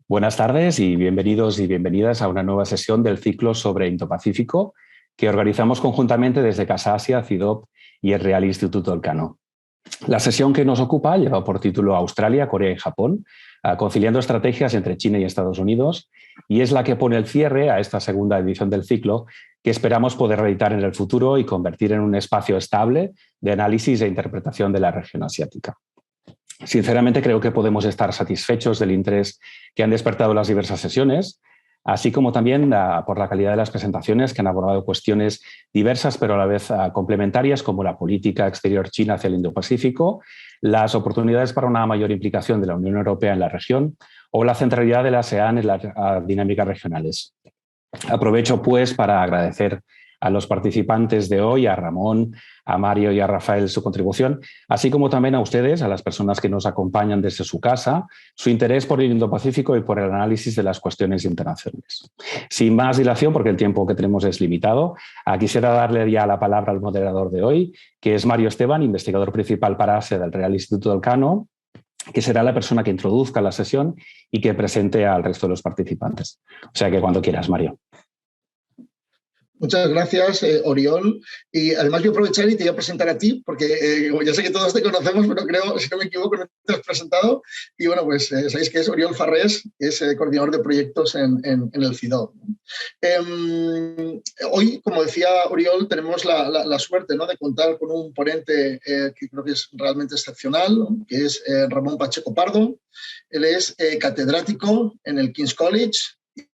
Buenas tardes y bienvenidos y bienvenidas a una nueva sesión del ciclo sobre Indo-Pacífico que organizamos conjuntamente desde Casa Asia, CIDOB y el Real Instituto Elcano. La sesión que nos ocupa lleva por título Australia, Corea y Japón, conciliando estrategias entre China y Estados Unidos, y es la que pone el cierre a esta segunda edición del ciclo que esperamos poder reeditar en el futuro y convertir en un espacio estable de análisis e interpretación de la región asiática. Sinceramente, creo que podemos estar satisfechos del interés que han despertado las diversas sesiones, así como también por la calidad de las presentaciones que han abordado cuestiones diversas pero a la vez complementarias como la política exterior china hacia el Indo-Pacífico, las oportunidades para una mayor implicación de la Unión Europea en la región o la centralidad de la ASEAN en las dinámicas regionales. Aprovecho pues para agradecer a los participantes de hoy, a Ramón, a Mario y a Rafael su contribución, así como también a ustedes, a las personas que nos acompañan desde su casa, su interés por el Indo-Pacífico y por el análisis de las cuestiones internacionales. Sin más dilación, porque el tiempo que tenemos es limitado, quisiera darle ya la palabra al moderador de hoy, que es Mario Esteban, investigador principal para Asia del Real Instituto Elcano, que será la persona que introduzca la sesión y que presente al resto de los participantes. O sea que cuando quieras, Mario. Muchas gracias, Oriol. Y además voy a aprovechar y te voy a presentar a ti, porque ya sé que todos te conocemos, pero creo, si no me equivoco, no te has presentado. Y bueno, pues sabéis que es Oriol Farrés, que es coordinador de proyectos en el CIDOB. Hoy, como decía Oriol, tenemos la suerte, ¿no?, de contar con un ponente que creo que es realmente excepcional, ¿no?, que es Ramón Pacheco Pardo. Él es catedrático en el King's College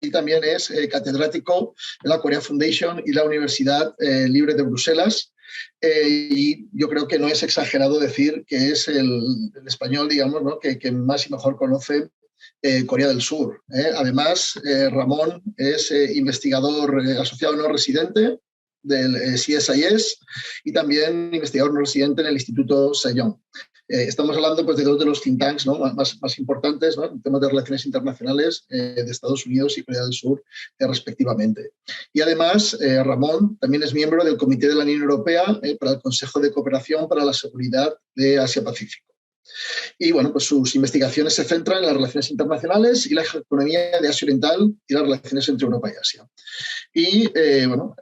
y también es catedrático de la Korea Foundation y la Universidad Libre de Bruselas. Y yo creo que no es exagerado decir que es el español, digamos, ¿no?, que más y mejor conoce Corea del Sur. Además, Ramón es investigador asociado no residente del CSIS y también investigador no residente en el Instituto Sejong. Estamos hablando pues, de dos de los think tanks, ¿no?, más importantes, ¿no?, en temas de relaciones internacionales de Estados Unidos y Corea del Sur, respectivamente. Y además, Ramón también es miembro del Comité de la Unión Europea para el Consejo de Cooperación para la Seguridad de Asia-Pacífico. Y bueno, pues sus investigaciones se centran en las relaciones internacionales y la economía de Asia Oriental y las relaciones entre Europa y Asia. Y bueno,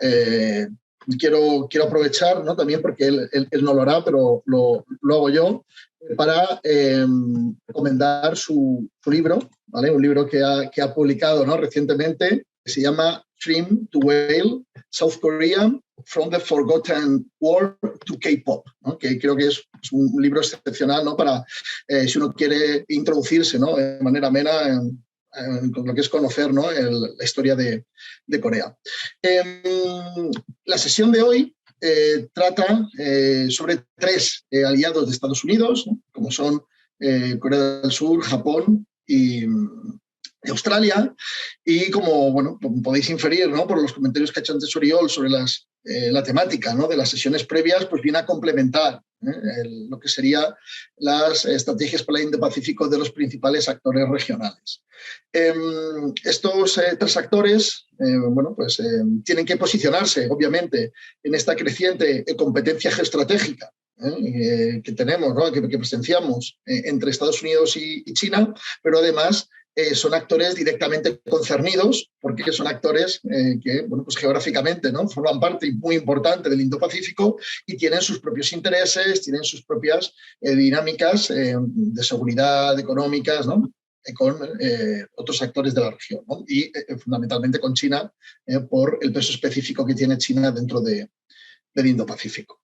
quiero aprovechar, ¿no?, también porque él no lo hará, pero lo hago yo, para recomendar su libro, ¿vale? Un libro que ha publicado, ¿no?, recientemente, que se llama Dream to Whale, South Korea, From the Forgotten War to K-Pop, ¿no?, que creo que es un libro excepcional, ¿no?, para si uno quiere introducirse, ¿no?, de manera amena en lo que es conocer, ¿no?, la historia de Corea. La sesión de hoy trata sobre tres aliados de Estados Unidos, ¿no?, como son Corea del Sur, Japón y Australia, y como, bueno, podéis inferir, ¿no?, por los comentarios que ha hecho antes Oriol sobre la temática, ¿no?, de las sesiones previas, pues viene a complementar lo que serían las estrategias para el Indo-Pacífico de los principales actores regionales. Estos tres actores bueno, pues, tienen que posicionarse, obviamente, en esta creciente competencia geoestratégica que tenemos, ¿no?, que presenciamos entre Estados Unidos y China, pero además son actores directamente concernidos, porque son actores que, bueno, pues geográficamente, ¿no?, forman parte muy importante del Indo-Pacífico y tienen sus propios intereses, tienen sus propias dinámicas de seguridad, económicas, ¿no?, con otros actores de la región, ¿no?, y fundamentalmente con China por el peso específico que tiene China dentro del Indo-Pacífico.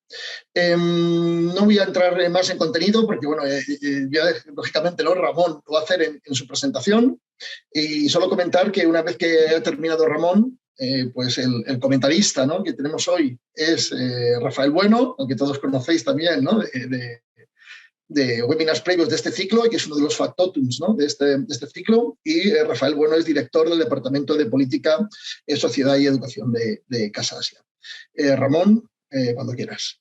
No voy a entrar más en contenido porque, bueno, ya lógicamente, ¿no?, Ramón lo va a hacer en su presentación, y solo comentar que una vez que ha terminado Ramón, pues el comentarista, ¿no?, que tenemos hoy es Rafael Bueno, al que todos conocéis también, ¿no?, de webinars previos de este ciclo, y que es uno de los factotums, ¿no?, de este ciclo, y Rafael Bueno es director del Departamento de Política, Sociedad y Educación de Casa Asia. Ramón, cuando quieras.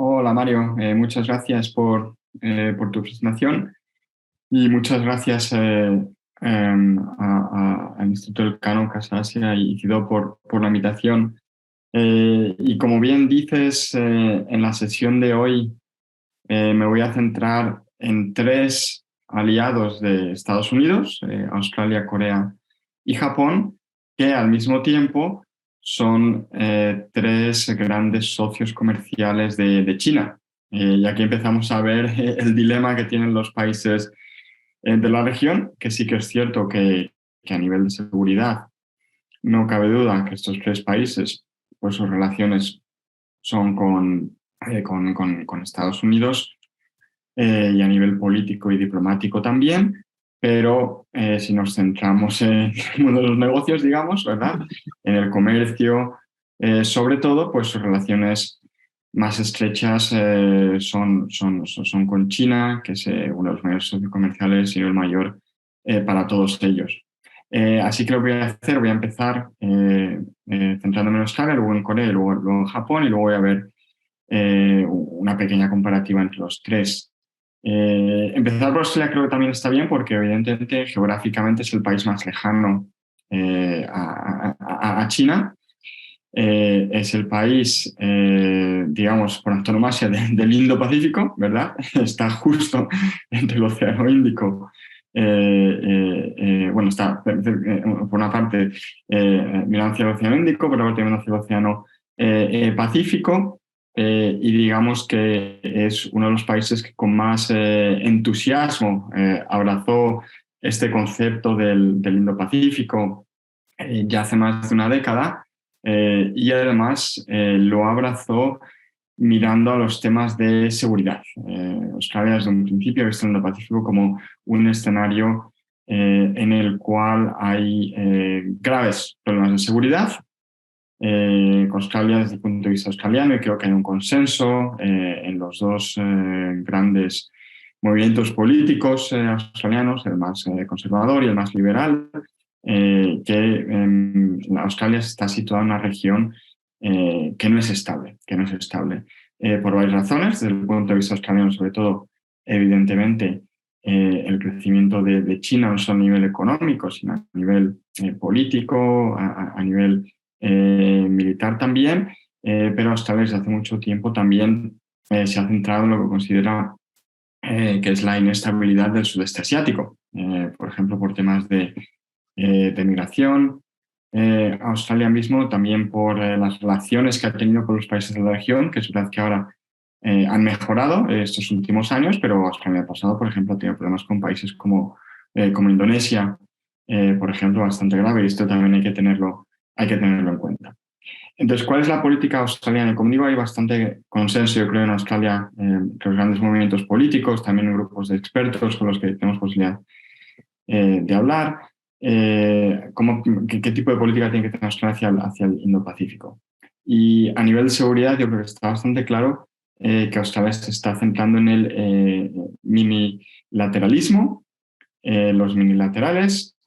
Hola Mario, muchas gracias por tu presentación y muchas gracias al Instituto Elcano, Casa Asia y CIDOB por la invitación. Y como bien dices, en la sesión de hoy me voy a centrar en tres aliados de Estados Unidos, Australia, Corea y Japón, que al mismo tiempo son tres grandes socios comerciales de China. Y aquí empezamos a ver el dilema que tienen los países de la región, que sí que es cierto que a nivel de seguridad no cabe duda que estos tres países, pues sus relaciones son con Estados Unidos, y a nivel político y diplomático también, pero si nos centramos en el mundo de los negocios, digamos, ¿verdad? En el comercio, sobre todo, pues sus relaciones más estrechas son con China, que es uno de los mayores socios comerciales y el mayor para todos ellos. Así que lo que voy a hacer, voy a empezar centrándome en Australia, luego en Corea, luego en Japón, y luego voy a ver una pequeña comparativa entre los tres. Empezar por Australia creo que también está bien porque evidentemente geográficamente es el país más lejano a China. Es el país, digamos, por antonomasia del Indo-Pacífico, ¿verdad? Está justo entre el Océano Índico. Bueno, está por una parte mirando hacia el Océano Índico, por otra parte mirando hacia el Océano Pacífico. Y digamos que es uno de los países que con más entusiasmo abrazó este concepto del Indo-Pacífico ya hace más de una década, y además lo abrazó mirando a los temas de seguridad. Australia desde un principio ha visto el Indo-Pacífico como un escenario en el cual hay graves problemas de seguridad. Australia desde el punto de vista australiano, y creo que hay un consenso en los dos grandes movimientos políticos australianos, el más conservador y el más liberal, que Australia está situada en una región que no es estable, por varias razones. Desde el punto de vista australiano, sobre todo, evidentemente, el crecimiento de China no solo a nivel económico, sino a nivel político, a nivel militar también, pero Australia desde hace mucho tiempo también se ha centrado en lo que considera que es la inestabilidad del sudeste asiático, por ejemplo, por temas de migración. Australia mismo también por las relaciones que ha tenido con los países de la región, que es verdad que ahora han mejorado estos últimos años, pero Australia ha pasado, por ejemplo, ha tenido problemas con países como Indonesia, por ejemplo, bastante grave, y esto también hay que tenerlo en cuenta. Entonces, ¿cuál es la política australiana? Como digo, hay bastante consenso, yo creo, en Australia, entre los grandes movimientos políticos, también en grupos de expertos con los que tenemos posibilidad de hablar. ¿Qué tipo de política tiene que tener Australia hacia el Indo-Pacífico? Y a nivel de seguridad, yo creo que está bastante claro que Australia se está centrando en el minilateralismo, los minilaterales,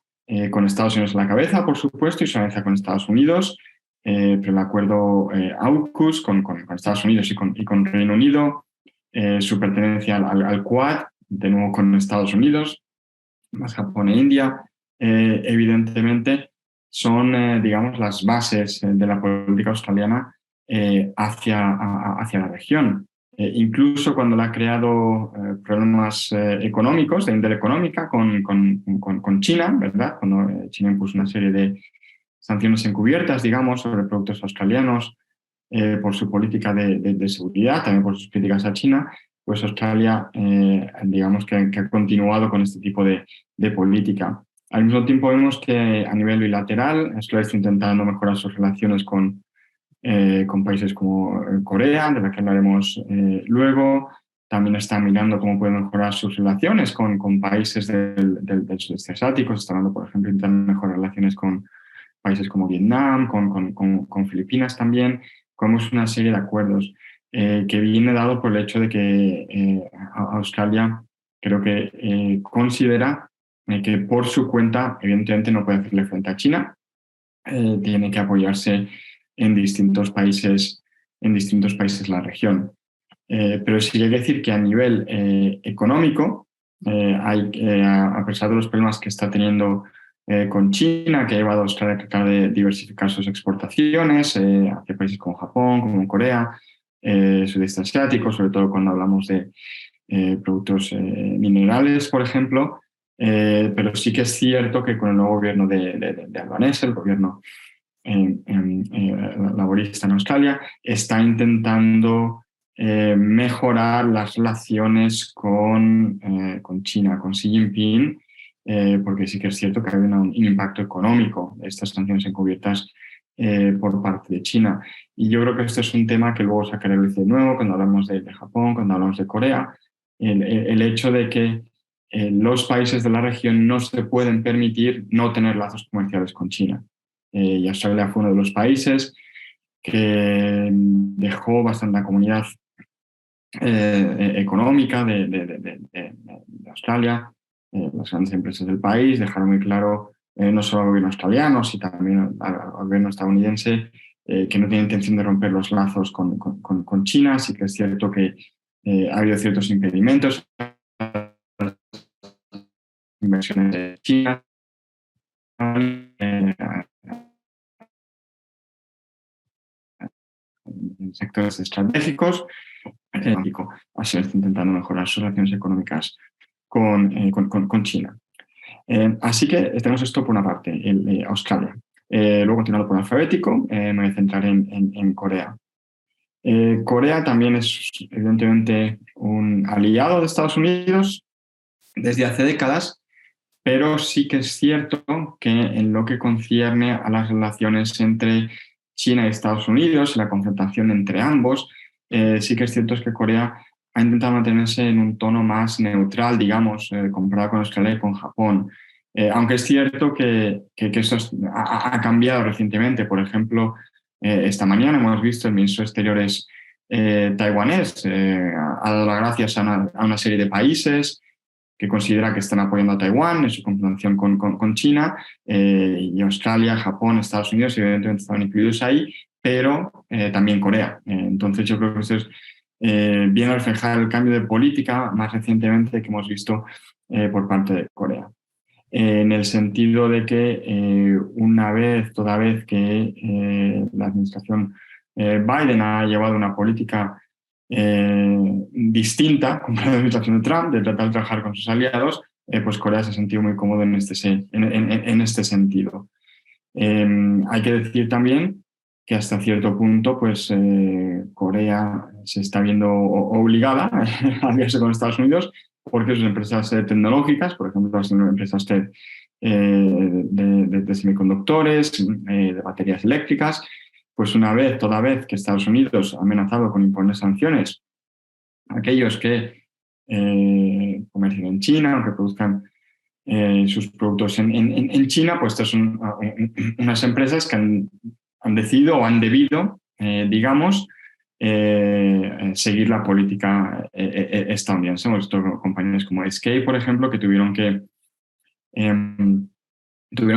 con Estados Unidos a la cabeza, por supuesto, y su alianza con Estados Unidos, pero el acuerdo AUKUS con Estados Unidos y con Reino Unido, su pertenencia al Quad, de nuevo con Estados Unidos, más Japón e India, evidentemente son, digamos, las bases de la política australiana hacia la región. Incluso cuando le ha creado problemas económicos, de índole económica, con China, ¿verdad? Cuando China impuso una serie de sanciones encubiertas, digamos, sobre productos australianos por su política de seguridad, también por sus críticas a China, pues Australia, digamos que ha continuado con este tipo de política. Al mismo tiempo vemos que a nivel bilateral Australia está intentando mejorar sus relaciones con países como Corea, de la que hablaremos luego. También está mirando cómo puede mejorar sus relaciones con países del sudeste asiático. Está hablando, por ejemplo, de intentar mejorar relaciones con países como Vietnam, con Filipinas también. Tenemos una serie de acuerdos que viene dado por el hecho de que Australia creo que considera que por su cuenta, evidentemente, no puede hacerle frente a China. Tiene que apoyarse en distintos países de la región. Pero sí hay que decir que a nivel económico, a pesar de los problemas que está teniendo con China, que ha llevado a Australia a tratar de diversificar sus exportaciones hacia países como Japón, como Corea, sudeste asiático, sobre todo cuando hablamos de productos minerales, por ejemplo, pero sí que es cierto que con el nuevo gobierno de Albanese, el gobierno laborista en Australia, está intentando mejorar las relaciones con China, con Xi Jinping, porque sí que es cierto que ha habido un impacto económico de estas sanciones encubiertas por parte de China. Y yo creo que este es un tema que luego sacaré luz de nuevo cuando hablamos de Japón, cuando hablamos de Corea, el hecho de que los países de la región no se pueden permitir no tener lazos comerciales con China. Y Australia fue uno de los países que dejó bastante la comunidad económica de Australia. Las grandes empresas del país dejaron muy claro, no solo al gobierno australiano, sino también al gobierno estadounidense, que no tiene intención de romper los lazos con China. Sí que es cierto que ha habido ciertos impedimentos a las inversiones de China, en sectores estratégicos. Así está intentando mejorar sus relaciones económicas con China. Así que tenemos esto por una parte, Australia. Luego, continuando por alfabético, me voy a centrar en Corea. Corea también es evidentemente un aliado de Estados Unidos desde hace décadas, pero sí que es cierto que en lo que concierne a las relaciones entre China y Estados Unidos, la confrontación entre ambos, sí que es cierto que Corea ha intentado mantenerse en un tono más neutral, digamos, comparado con Australia y con Japón. Aunque es cierto que eso ha cambiado recientemente. Por ejemplo, esta mañana hemos visto el ministro de Exteriores taiwanés ha dado las gracias a una serie de países que considera que están apoyando a Taiwán en su confrontación con China, y Australia, Japón, Estados Unidos, evidentemente estaban incluidos ahí, pero también Corea. Entonces yo creo que eso es bien a reflejar el cambio de política más recientemente que hemos visto por parte de Corea. En el sentido de que toda vez que la administración Biden ha llevado una política distinta comparada a la administración de Trump, de tratar de trabajar con sus aliados, pues Corea se ha sentido muy cómodo en este sentido. Hay que decir también que hasta cierto punto pues, Corea se está viendo obligada a aliarse con Estados Unidos porque sus empresas tecnológicas, por ejemplo, las empresas de semiconductores, de baterías eléctricas, pues toda vez que Estados Unidos ha amenazado con imponer sanciones a aquellos que comercien en China o que produzcan sus productos en China, pues estas son unas empresas que han decidido o han debido, digamos, seguir la política estadounidense. Hemos visto compañías como SK, por ejemplo, que tuvieron que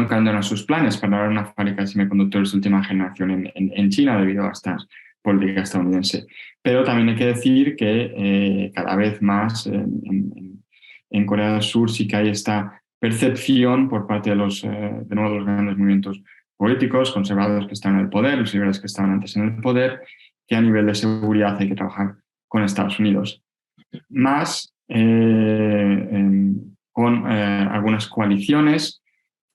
abandonar sus planes para dar una fábrica de semiconductores de última generación en China debido a esta política estadounidense. Pero también hay que decir que cada vez más en Corea del Sur sí que hay esta percepción por parte de los grandes movimientos políticos, conservadores que están en el poder, los liberales que estaban antes en el poder, que a nivel de seguridad hay que trabajar con Estados Unidos. Más con algunas coaliciones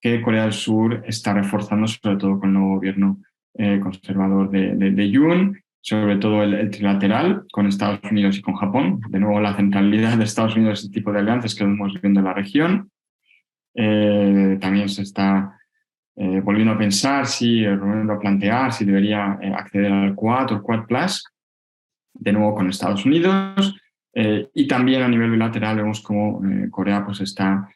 que Corea del Sur está reforzando, sobre todo con el nuevo gobierno conservador de Yoon, sobre todo el trilateral con Estados Unidos y con Japón. De nuevo, la centralidad de Estados Unidos en este tipo de alianzas que hemos viendo en la región. También se está volviendo a pensar, volviendo a plantear si debería acceder al Quad o Quad Plus, de nuevo con Estados Unidos. Y también a nivel bilateral vemos como Corea pues está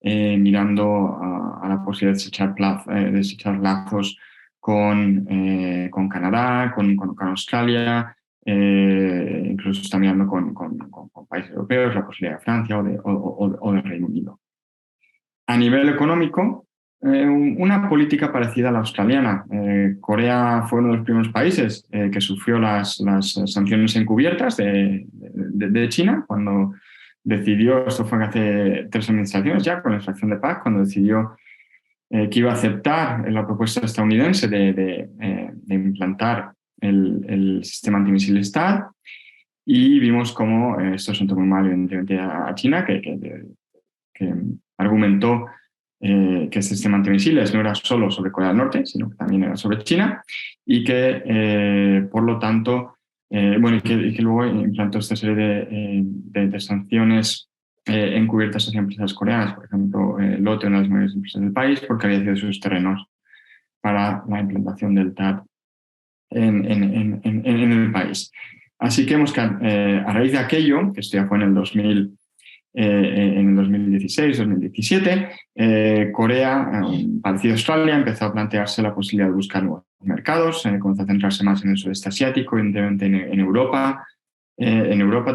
mirando a la posibilidad de echar lazos con Canadá, con Australia, incluso está mirando con países europeos, la posibilidad de Francia o de Reino Unido. A nivel económico, una política parecida a la australiana. Corea fue uno de los primeros países que sufrió las sanciones encubiertas de China cuando decidió, esto fue hace 3 administraciones ya, con la extracción de paz, cuando decidió que iba a aceptar la propuesta estadounidense de implantar el sistema antimisiles THAAD. y vimos cómo esto sentó muy mal, evidentemente, a China, que argumentó que este sistema antimisiles no era solo sobre Corea del Norte, sino que también era sobre China, y que, por lo tanto, y que luego implantó esta serie de sanciones encubiertas hacia empresas coreanas, por ejemplo, Lotte, una de las mayores empresas del país, porque había cedido sus terrenos para la implantación del TAP en el país. Así que a raíz de aquello, que esto ya fue en el 2016-2017, Corea, parecido a Australia, empezó a plantearse la posibilidad de buscar nuevos mercados, comenzó a centrarse más en el sudeste asiático, evidentemente en Europa,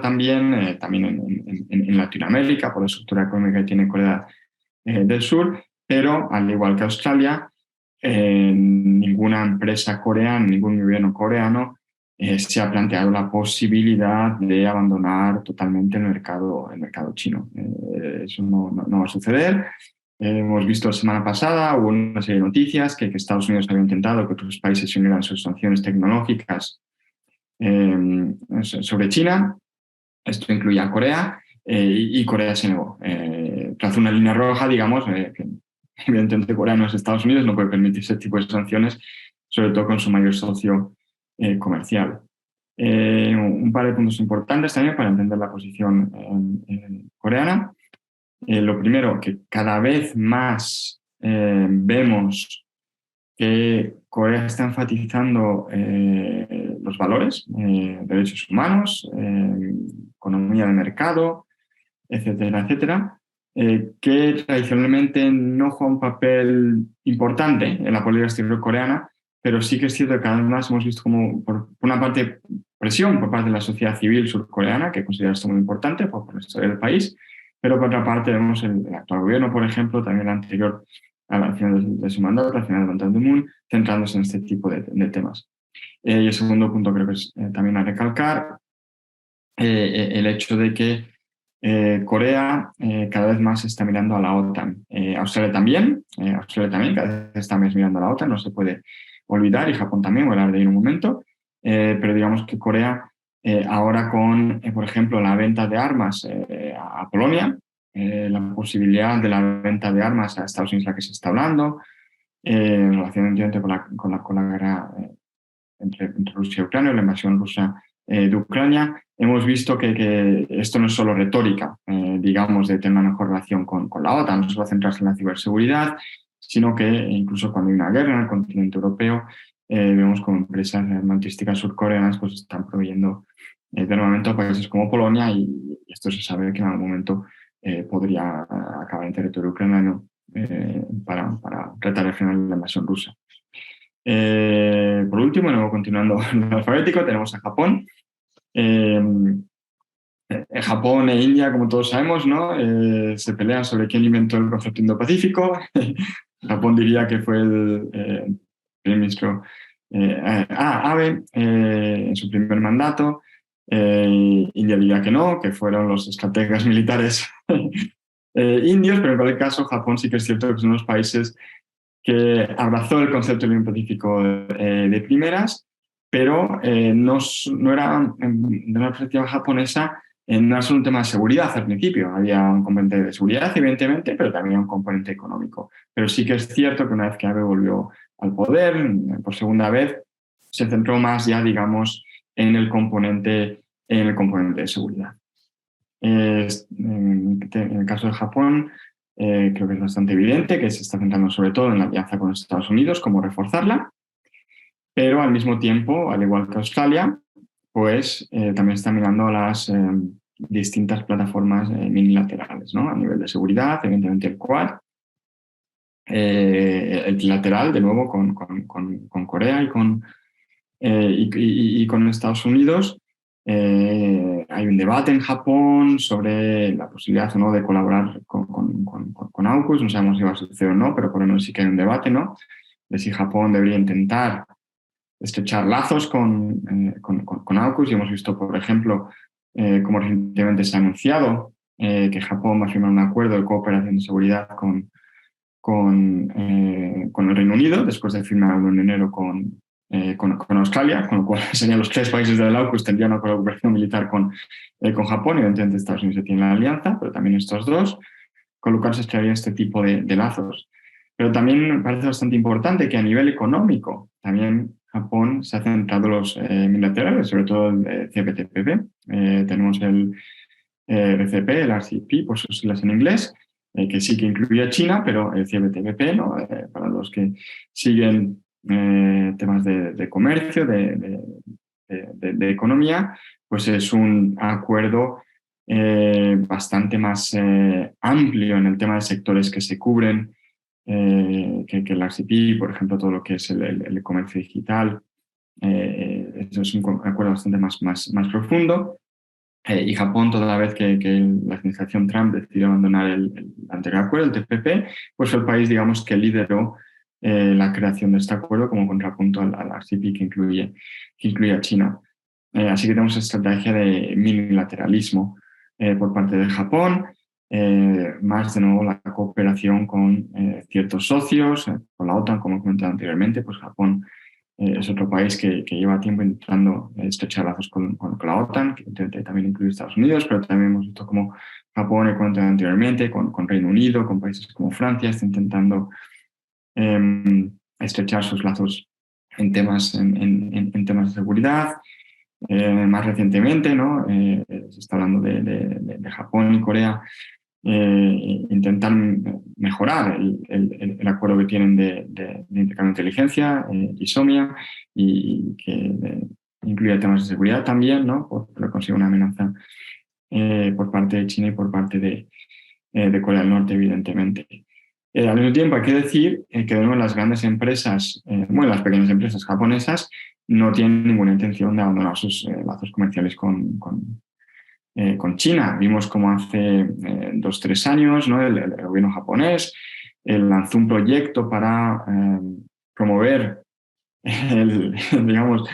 también en Latinoamérica, por la estructura económica que tiene Corea del Sur, pero al igual que Australia, ninguna empresa coreana, ningún gobierno coreano se ha planteado la posibilidad de abandonar totalmente el mercado chino. Eso no va a suceder. Hemos visto la semana pasada, hubo una serie de noticias que Estados Unidos había intentado que otros países se unieran sus sanciones tecnológicas sobre China. Esto incluye a Corea y Corea se negó. Trazó una línea roja, digamos, que evidentemente Corea no es Estados Unidos, no puede permitirse ese tipo de sanciones, sobre todo con su mayor socio comercial. Un par de puntos importantes también para entender la posición coreana. Lo primero, que cada vez más vemos que Corea está enfatizando los valores, derechos humanos, economía de mercado, etcétera, etcétera, que tradicionalmente no juega un papel importante en la política exterior coreana, pero sí que es cierto que cada vez más hemos visto como, por una parte, presión por parte de la sociedad civil surcoreana, que considera esto muy importante por la historia del país, pero por otra parte vemos el actual gobierno, por ejemplo, también el anterior, al final de su mandato, al final del mandato de Moon, centrándose en este tipo de temas. Y el segundo punto creo que es también a recalcar el hecho de que Corea cada vez más está mirando a la OTAN. Australia también cada vez está más mirando a la OTAN, no se puede olvidar, y Japón también, voy a hablar de ello en un momento, pero digamos que Corea ahora con, por ejemplo, la venta de armas a Polonia, la posibilidad de la venta de armas a Estados Unidos, la que se está hablando, en relación con la guerra entre Rusia y Ucrania, la invasión rusa de Ucrania, hemos visto que esto no es solo retórica, digamos, de tener una mejor relación con la OTAN, no solo centrarse en la ciberseguridad, sino que incluso cuando hay una guerra en el continente europeo, vemos como empresas armamentísticas surcoreanas pues están proveyendo de armamento a países como Polonia, y esto se sabe que en algún momento podría acabar en territorio ucraniano para tratar de frenar la invasión rusa. Por último, y luego continuando en el alfabético, tenemos a Japón. Japón e India, como todos sabemos, ¿no? Se pelean sobre quién inventó el concepto Indo-Pacífico. Japón diría que fue el primer ministro Abe en su primer mandato. India diría que no, que fueron los estrategas militares indios, pero en cualquier caso Japón sí que es cierto que son los países que abrazó el concepto del Indo-Pacífico de primeras, pero no era, de una perspectiva japonesa, no era solo un tema de seguridad al principio. Había un componente de seguridad, evidentemente, pero también un componente económico. Pero sí que es cierto que una vez que Abe volvió al poder, por segunda vez, se centró más ya, digamos, en el componente de seguridad. En el caso de Japón, creo que es bastante evidente que se está centrando sobre todo en la alianza con Estados Unidos, cómo reforzarla, pero al mismo tiempo, al igual que Australia, pues también está mirando a las distintas plataformas minilaterales, ¿no? A nivel de seguridad, evidentemente el Quad, el trilateral, de nuevo, con Corea y con Estados Unidos. Hay un debate en Japón sobre la posibilidad o no de colaborar con AUKUS. No sabemos si va a suceder o no, pero por lo menos sí que hay un debate, ¿no? De si Japón debería intentar estrechar lazos con AUKUS. Y hemos visto, por ejemplo, como recientemente se ha anunciado que Japón va a firmar un acuerdo de cooperación de seguridad con el Reino Unido, después de firmar uno en enero con con Australia, con lo cual serían los 3 países del AUKUS tendrían una colaboración militar con Japón. Evidentemente Estados Unidos tiene la alianza, pero también estos dos, con lo cual se crearía este tipo de lazos. Pero también me parece bastante importante que a nivel económico también Japón se ha centrado los bilaterales, sobre todo el CPTPP. Tenemos el RCP, el RCP, por sus siglas en inglés, que sí que incluye a China, pero el CPTPP, ¿no? Para los que siguen temas de comercio, de economía, pues es un acuerdo bastante más amplio en el tema de sectores que se cubren, que el RCP, por ejemplo, todo lo que es el comercio digital. Eso es un acuerdo bastante más profundo. Y Japón, toda la vez que la administración Trump decidió abandonar el anterior acuerdo, el TPP, pues fue el país, digamos, que lideró la creación de este acuerdo como contrapunto al RCP que incluye a China. Así que tenemos estrategia de unilateralismo por parte de Japón, más de nuevo la cooperación con ciertos socios, con la OTAN, como he comentado anteriormente, pues Japón es otro país que lleva tiempo intentando estrechar lazos con la OTAN, que también incluye Estados Unidos, pero también hemos visto como Japón, he comentado anteriormente, con Reino Unido, con países como Francia, está intentando estrechar sus lazos en temas de seguridad. Más recientemente, ¿no? Se está hablando de Japón y Corea, intentar mejorar el acuerdo que tienen de intercambio de inteligencia, ISOMIA, y que incluye temas de seguridad también, ¿no? Porque consigue una amenaza por parte de China y por parte de Corea del Norte, evidentemente. Al mismo tiempo, hay que decir que de nuevo las grandes empresas, las pequeñas empresas japonesas, no tienen ninguna intención de abandonar sus lazos comerciales con China. Vimos como hace 2-3 años, ¿no? el gobierno japonés lanzó un proyecto para promover digamos,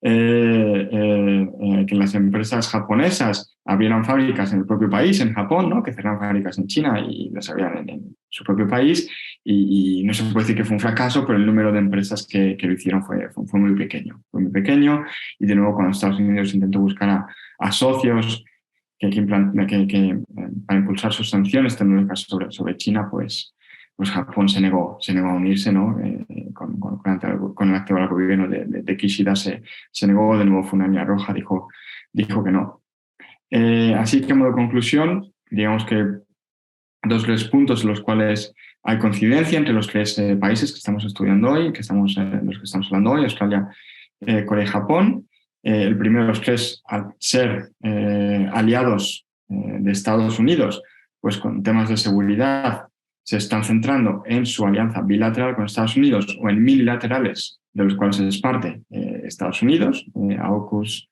que las empresas japonesas abrieran fábricas en el propio país, en Japón, ¿no? Que cerraran fábricas en China y las abrieran en su propio país. Y no se puede decir que fue un fracaso, pero el número de empresas que lo hicieron fue muy pequeño. Fue muy pequeño. Y de nuevo, cuando Estados Unidos intentó buscar a socios para impulsar sus sanciones tecnológicas sobre China, pues Japón se negó a unirse, ¿no? Con el actual gobierno de Kishida se negó, de nuevo fue una línea roja, dijo que no. Así que, a modo de conclusión, digamos que 2 puntos en los cuales hay coincidencia entre los 3 países que estamos estudiando hoy, los que estamos hablando hoy, Australia, Corea y Japón. El primero de los 3, al ser aliados de Estados Unidos, pues con temas de seguridad, se están centrando en su alianza bilateral con Estados Unidos o en mililaterales, de los cuales es parte Estados Unidos, AUKUS,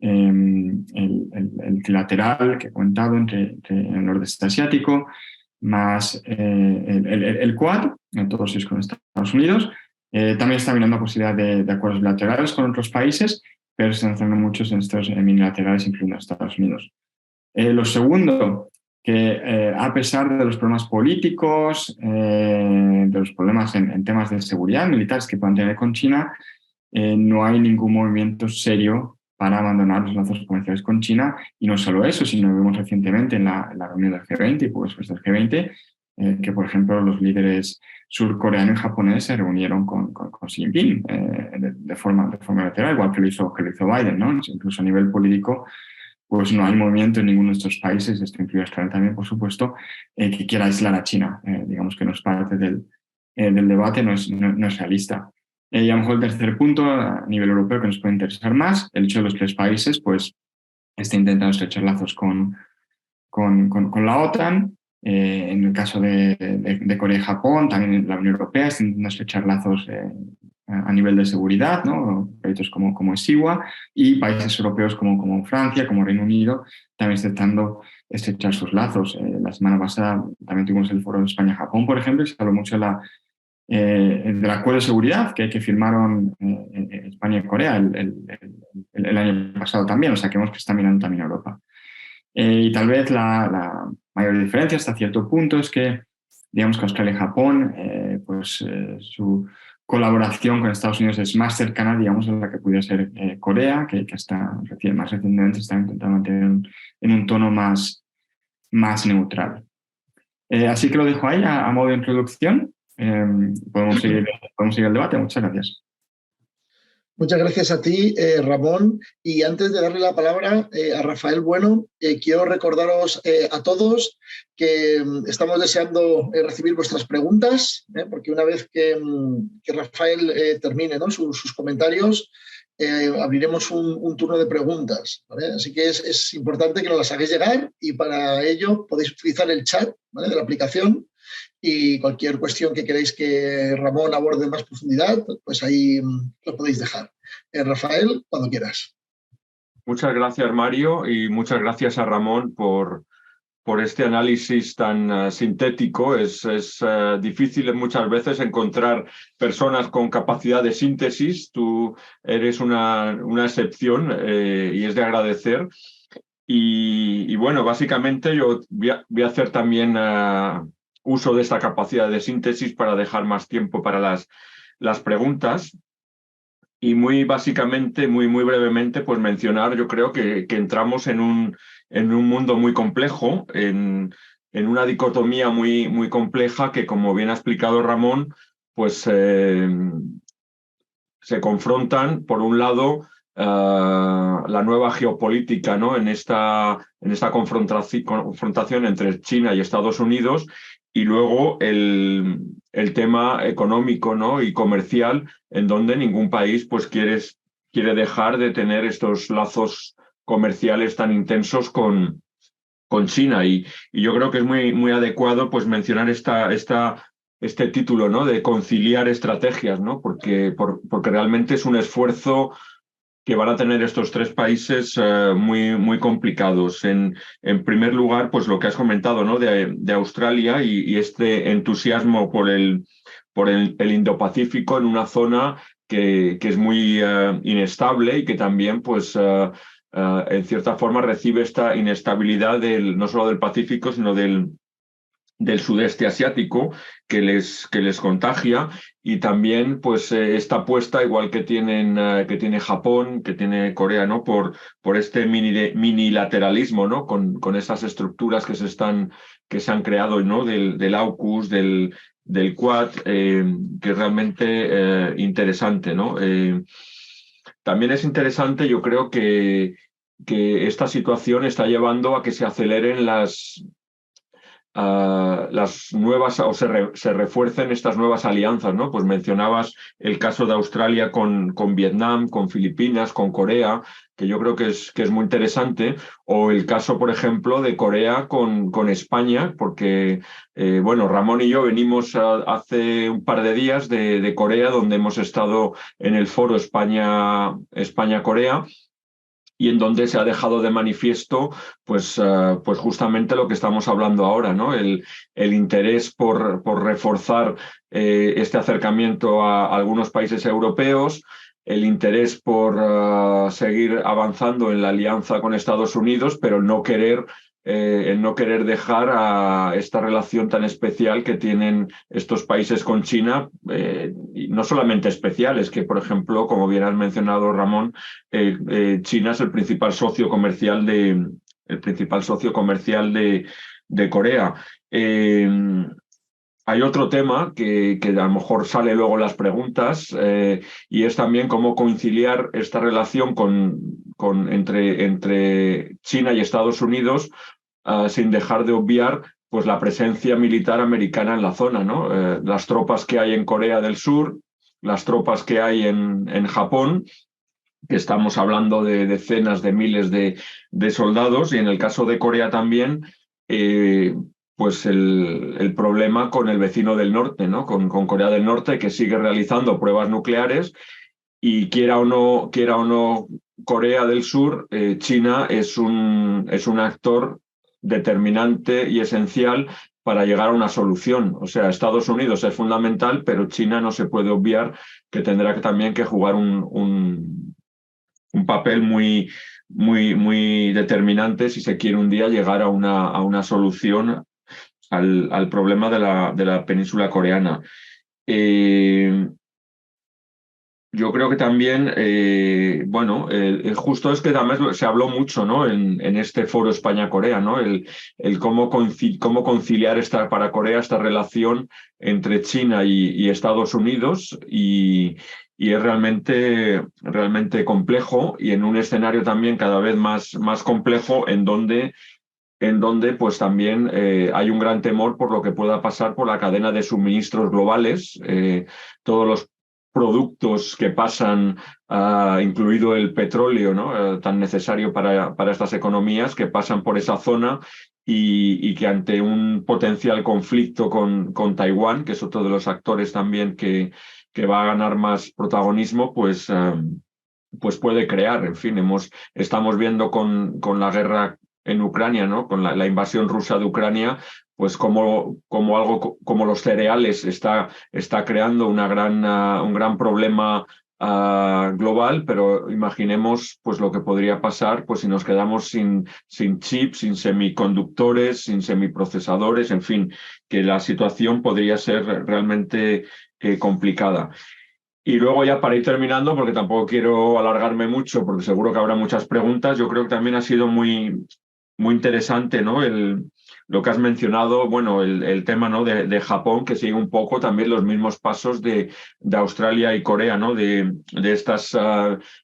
el trilateral que he comentado entre el nordeste asiático, más el Quad, todos ellos con Estados Unidos. También está mirando la posibilidad de acuerdos bilaterales con otros países, pero se están centrando muchos en estos mililaterales, incluyendo a Estados Unidos. Lo segundo, que a pesar de los problemas políticos, de los problemas en temas de seguridad militares que puedan tener con China, no hay ningún movimiento serio para abandonar los lazos comerciales con China. Y no solo eso, sino vimos recientemente en la reunión del G20 y pues del G20, que por ejemplo los líderes surcoreano y japonés se reunieron con Xi Jinping de forma lateral, igual que lo hizo Biden, ¿no? Incluso a nivel político, pues no hay movimiento en ninguno de estos países, esto incluye Australia también, por supuesto, que quiera aislar a China. Digamos que no es parte del debate, no es realista. Y a lo mejor el tercer punto, a nivel europeo, que nos puede interesar más, el hecho de los 3 países, pues está intentando estrechar lazos con la OTAN. En el caso de Corea y Japón, también la Unión Europea está intentando estrechar lazos a nivel de seguridad, ¿no? Proyectos como SIWA, y países europeos como Francia, como Reino Unido, también están intentando estrechar sus lazos. La semana pasada también tuvimos el foro de España-Japón, por ejemplo, y se habló mucho del acuerdo de seguridad que firmaron España y Corea el año pasado también, o sea que vemos que está mirando también a Europa. Y tal vez la mayor diferencia hasta cierto punto es que, digamos que Australia y Japón, su colaboración con Estados Unidos es más cercana, digamos, a la que pudiera ser Corea, que más recientemente está intentando mantener en un tono más neutral. Así que lo dejo ahí a modo de introducción. Podemos seguir el debate. Muchas gracias. Muchas gracias a ti, Ramón. Y antes de darle la palabra a Rafael Bueno, quiero recordaros a todos que estamos deseando recibir vuestras preguntas, porque una vez que Rafael termine, ¿no?, sus comentarios, abriremos un turno de preguntas, ¿vale? Así que es importante que nos las hagáis llegar, y para ello podéis utilizar el chat, ¿vale?, de la aplicación, y cualquier cuestión que queréis que Ramón aborde en más profundidad, pues ahí lo podéis dejar. Rafael, cuando quieras. Muchas gracias, Mario, y muchas gracias a Ramón por este análisis tan sintético. Es difícil muchas veces encontrar personas con capacidad de síntesis. Tú eres una excepción y es de agradecer. Y bueno, básicamente yo voy a hacer también uso de esta capacidad de síntesis para dejar más tiempo para las preguntas. Y muy básicamente, muy brevemente, pues mencionar, yo creo que entramos en un mundo muy complejo, en una dicotomía muy compleja que, como bien ha explicado Ramón, pues se confrontan, por un lado, la nueva geopolítica, ¿no?, en esta confrontación entre China y Estados Unidos, y luego el tema económico, ¿no?, y comercial, en donde ningún país pues quiere dejar de tener estos lazos comerciales tan intensos con China. Y yo creo que es muy adecuado pues mencionar este título, ¿no?, de conciliar estrategias, ¿no?, porque realmente es un esfuerzo que van a tener estos tres países muy complicados. En primer lugar, pues lo que has comentado, ¿no?, de Australia y este entusiasmo por el Indo-Pacífico, en una zona que es muy inestable y que también, pues, en cierta forma recibe esta inestabilidad no solo del Pacífico, sino del sudeste asiático, que les contagia. Y también pues esta apuesta, igual que tiene Japón, que tiene Corea, ¿no?, por este minilateralismo, ¿no?, con esas estructuras que se han creado, ¿no?, del AUKUS, del Quad, que es realmente interesante, ¿no? También es interesante, yo creo que esta situación está llevando a que se aceleren las nuevas, o se refuercen estas nuevas alianzas, ¿no? Pues mencionabas el caso de Australia con Vietnam, con Filipinas, con Corea, que yo creo que es muy interesante, o el caso, por ejemplo, de Corea con España, porque, bueno, Ramón y yo venimos hace un par de días de Corea, donde hemos estado en el foro España-Corea, y en donde se ha dejado de manifiesto pues justamente lo que estamos hablando ahora, ¿no? El interés por reforzar este acercamiento a algunos países europeos, el interés por seguir avanzando en la alianza con Estados Unidos, pero el no querer dejar a esta relación tan especial que tienen estos países con China, y no solamente especiales, que, por ejemplo, como bien has mencionado, Ramón, China es el principal socio comercial de Corea. Hay otro tema que a lo mejor sale luego en las preguntas, y es también cómo conciliar esta relación entre China y Estados Unidos, sin dejar de obviar pues la presencia militar americana en la zona, ¿no? Las tropas que hay en Corea del Sur, las tropas que hay en Japón, que estamos hablando de decenas de miles de soldados, y en el caso de Corea también, pues el problema con el vecino del norte, ¿no?, con Corea del Norte, que sigue realizando pruebas nucleares, y quiera o no Corea del Sur, China es un actor determinante y esencial para llegar a una solución. O sea, Estados Unidos es fundamental, pero China no se puede obviar que tendrá también que jugar un papel muy determinante si se quiere un día llegar a una solución al problema de la península coreana. Yo creo que también, justo es que también se habló mucho, ¿no? En este foro España-Corea, ¿no? El cómo conciliar para Corea esta relación entre China y Estados Unidos y es realmente complejo y en un escenario también cada vez más complejo en donde pues también hay un gran temor por lo que pueda pasar por la cadena de suministros globales. Todos los productos que pasan, incluido el petróleo, ¿no? Tan necesario para estas economías, que pasan por esa zona y que ante un potencial conflicto con Taiwán, que es otro de los actores también que va a ganar más protagonismo, pues puede crear. En fin, estamos viendo con la guerra en Ucrania, ¿no? Con la invasión rusa de Ucrania, pues como algo como los cereales está creando un gran problema global, pero imaginemos pues lo que podría pasar pues si nos quedamos sin chips, sin semiconductores, sin semiprocesadores, en fin, que la situación podría ser realmente complicada. Y luego ya para ir terminando, porque tampoco quiero alargarme mucho, porque seguro que habrá muchas preguntas, yo creo que también ha sido muy interesante, ¿no? Lo que has mencionado, bueno, el tema, ¿no? de Japón, que sigue un poco también los mismos pasos de Australia y Corea, ¿no? De estas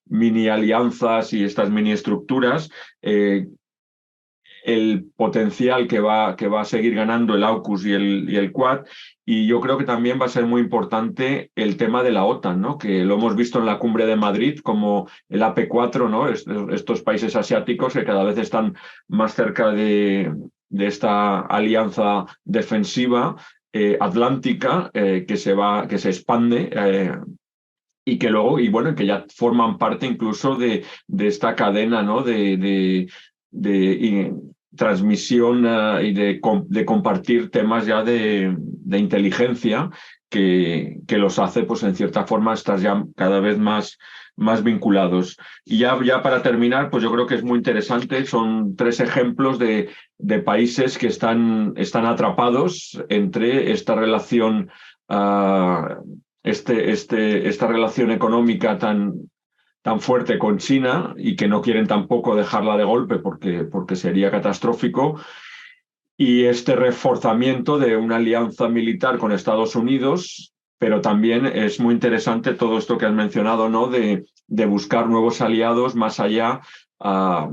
mini alianzas y estas mini estructuras. El potencial que va a seguir ganando el AUKUS y el Quad. Y yo creo que también va a ser muy importante el tema de la OTAN, ¿no? Que lo hemos visto en la cumbre de Madrid, como el AP4, ¿no? Estos países asiáticos que cada vez están más cerca de esta alianza defensiva atlántica que se expande. Y que luego, que ya forman parte incluso de esta cadena, ¿no? De transmisión y de compartir temas ya de inteligencia que los hace, pues en cierta forma, estar ya cada vez más vinculados. Y ya para terminar, pues yo creo que es muy interesante, son 3 ejemplos de países que están atrapados entre esta relación esta relación económica tan fuerte con China y que no quieren tampoco dejarla de golpe porque sería catastrófico, y este reforzamiento de una alianza militar con Estados Unidos, pero también es muy interesante todo esto que has mencionado, ¿no? De buscar nuevos aliados más allá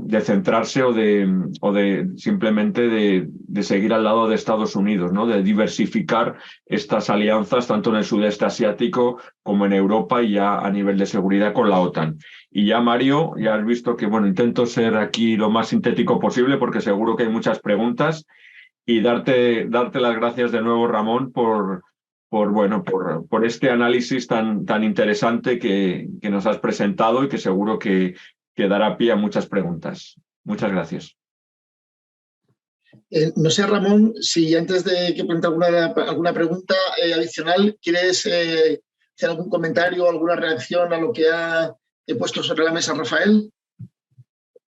de centrarse o de simplemente de seguir al lado de Estados Unidos, ¿no? De diversificar estas alianzas tanto en el sudeste asiático como en Europa y ya a nivel de seguridad con la OTAN. Y ya, Mario, ya has visto que, bueno, intento ser aquí lo más sintético posible porque seguro que hay muchas preguntas. Y darte las gracias de nuevo, Ramón, por este análisis tan interesante que nos has presentado y que seguro que dará pie a muchas preguntas. Muchas gracias. No sé, Ramón, si antes de que pregunte alguna pregunta adicional, ¿quieres hacer algún comentario o alguna reacción a lo que ha puesto sobre la mesa Rafael?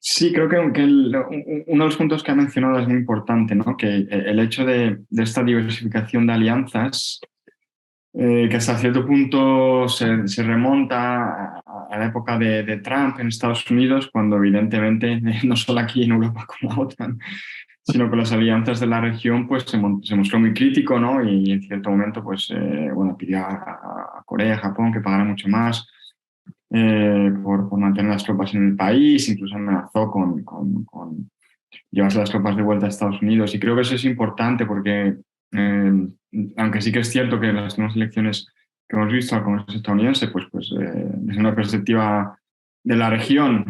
Sí, creo que uno de los puntos que ha mencionado es muy importante, ¿no? Que el hecho de esta diversificación de alianzas, que hasta cierto punto se remonta a la época de Trump en Estados Unidos, cuando evidentemente, no solo aquí en Europa con la OTAN, sino con las alianzas de la región, pues se mostró muy crítico, ¿no? Y en cierto momento, pues, pidió a Corea, a Japón que pagaran mucho más por mantener las tropas en el país, incluso amenazó con llevarse las tropas de vuelta a Estados Unidos. Y creo que eso es importante porque, aunque sí que es cierto que las nuevas elecciones que hemos visto al Congreso estadounidense, pues desde una perspectiva de la región,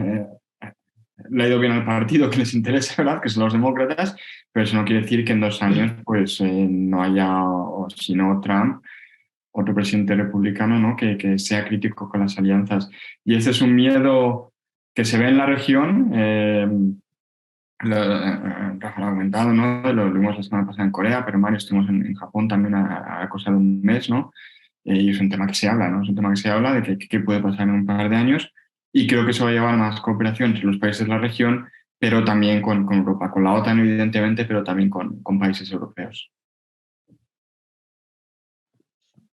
le ha ido bien al partido que les interesa, ¿verdad? Que son los demócratas, pero eso no quiere decir que en 2 años pues no haya, o si no Trump, otro presidente republicano, ¿no? que sea crítico con las alianzas. Y ese es un miedo que se ve en la región. Rafa lo ha comentado, ¿no? Lo vimos la semana pasada en Corea, pero Mario, estuvimos en Japón también a cosa de un mes, ¿no? Y es un tema que se habla, ¿no? Es un tema que se habla de qué puede pasar en un par de años, y creo que eso va a llevar a más cooperación entre los países de la región, pero también con Europa, con la OTAN evidentemente, pero también con países europeos.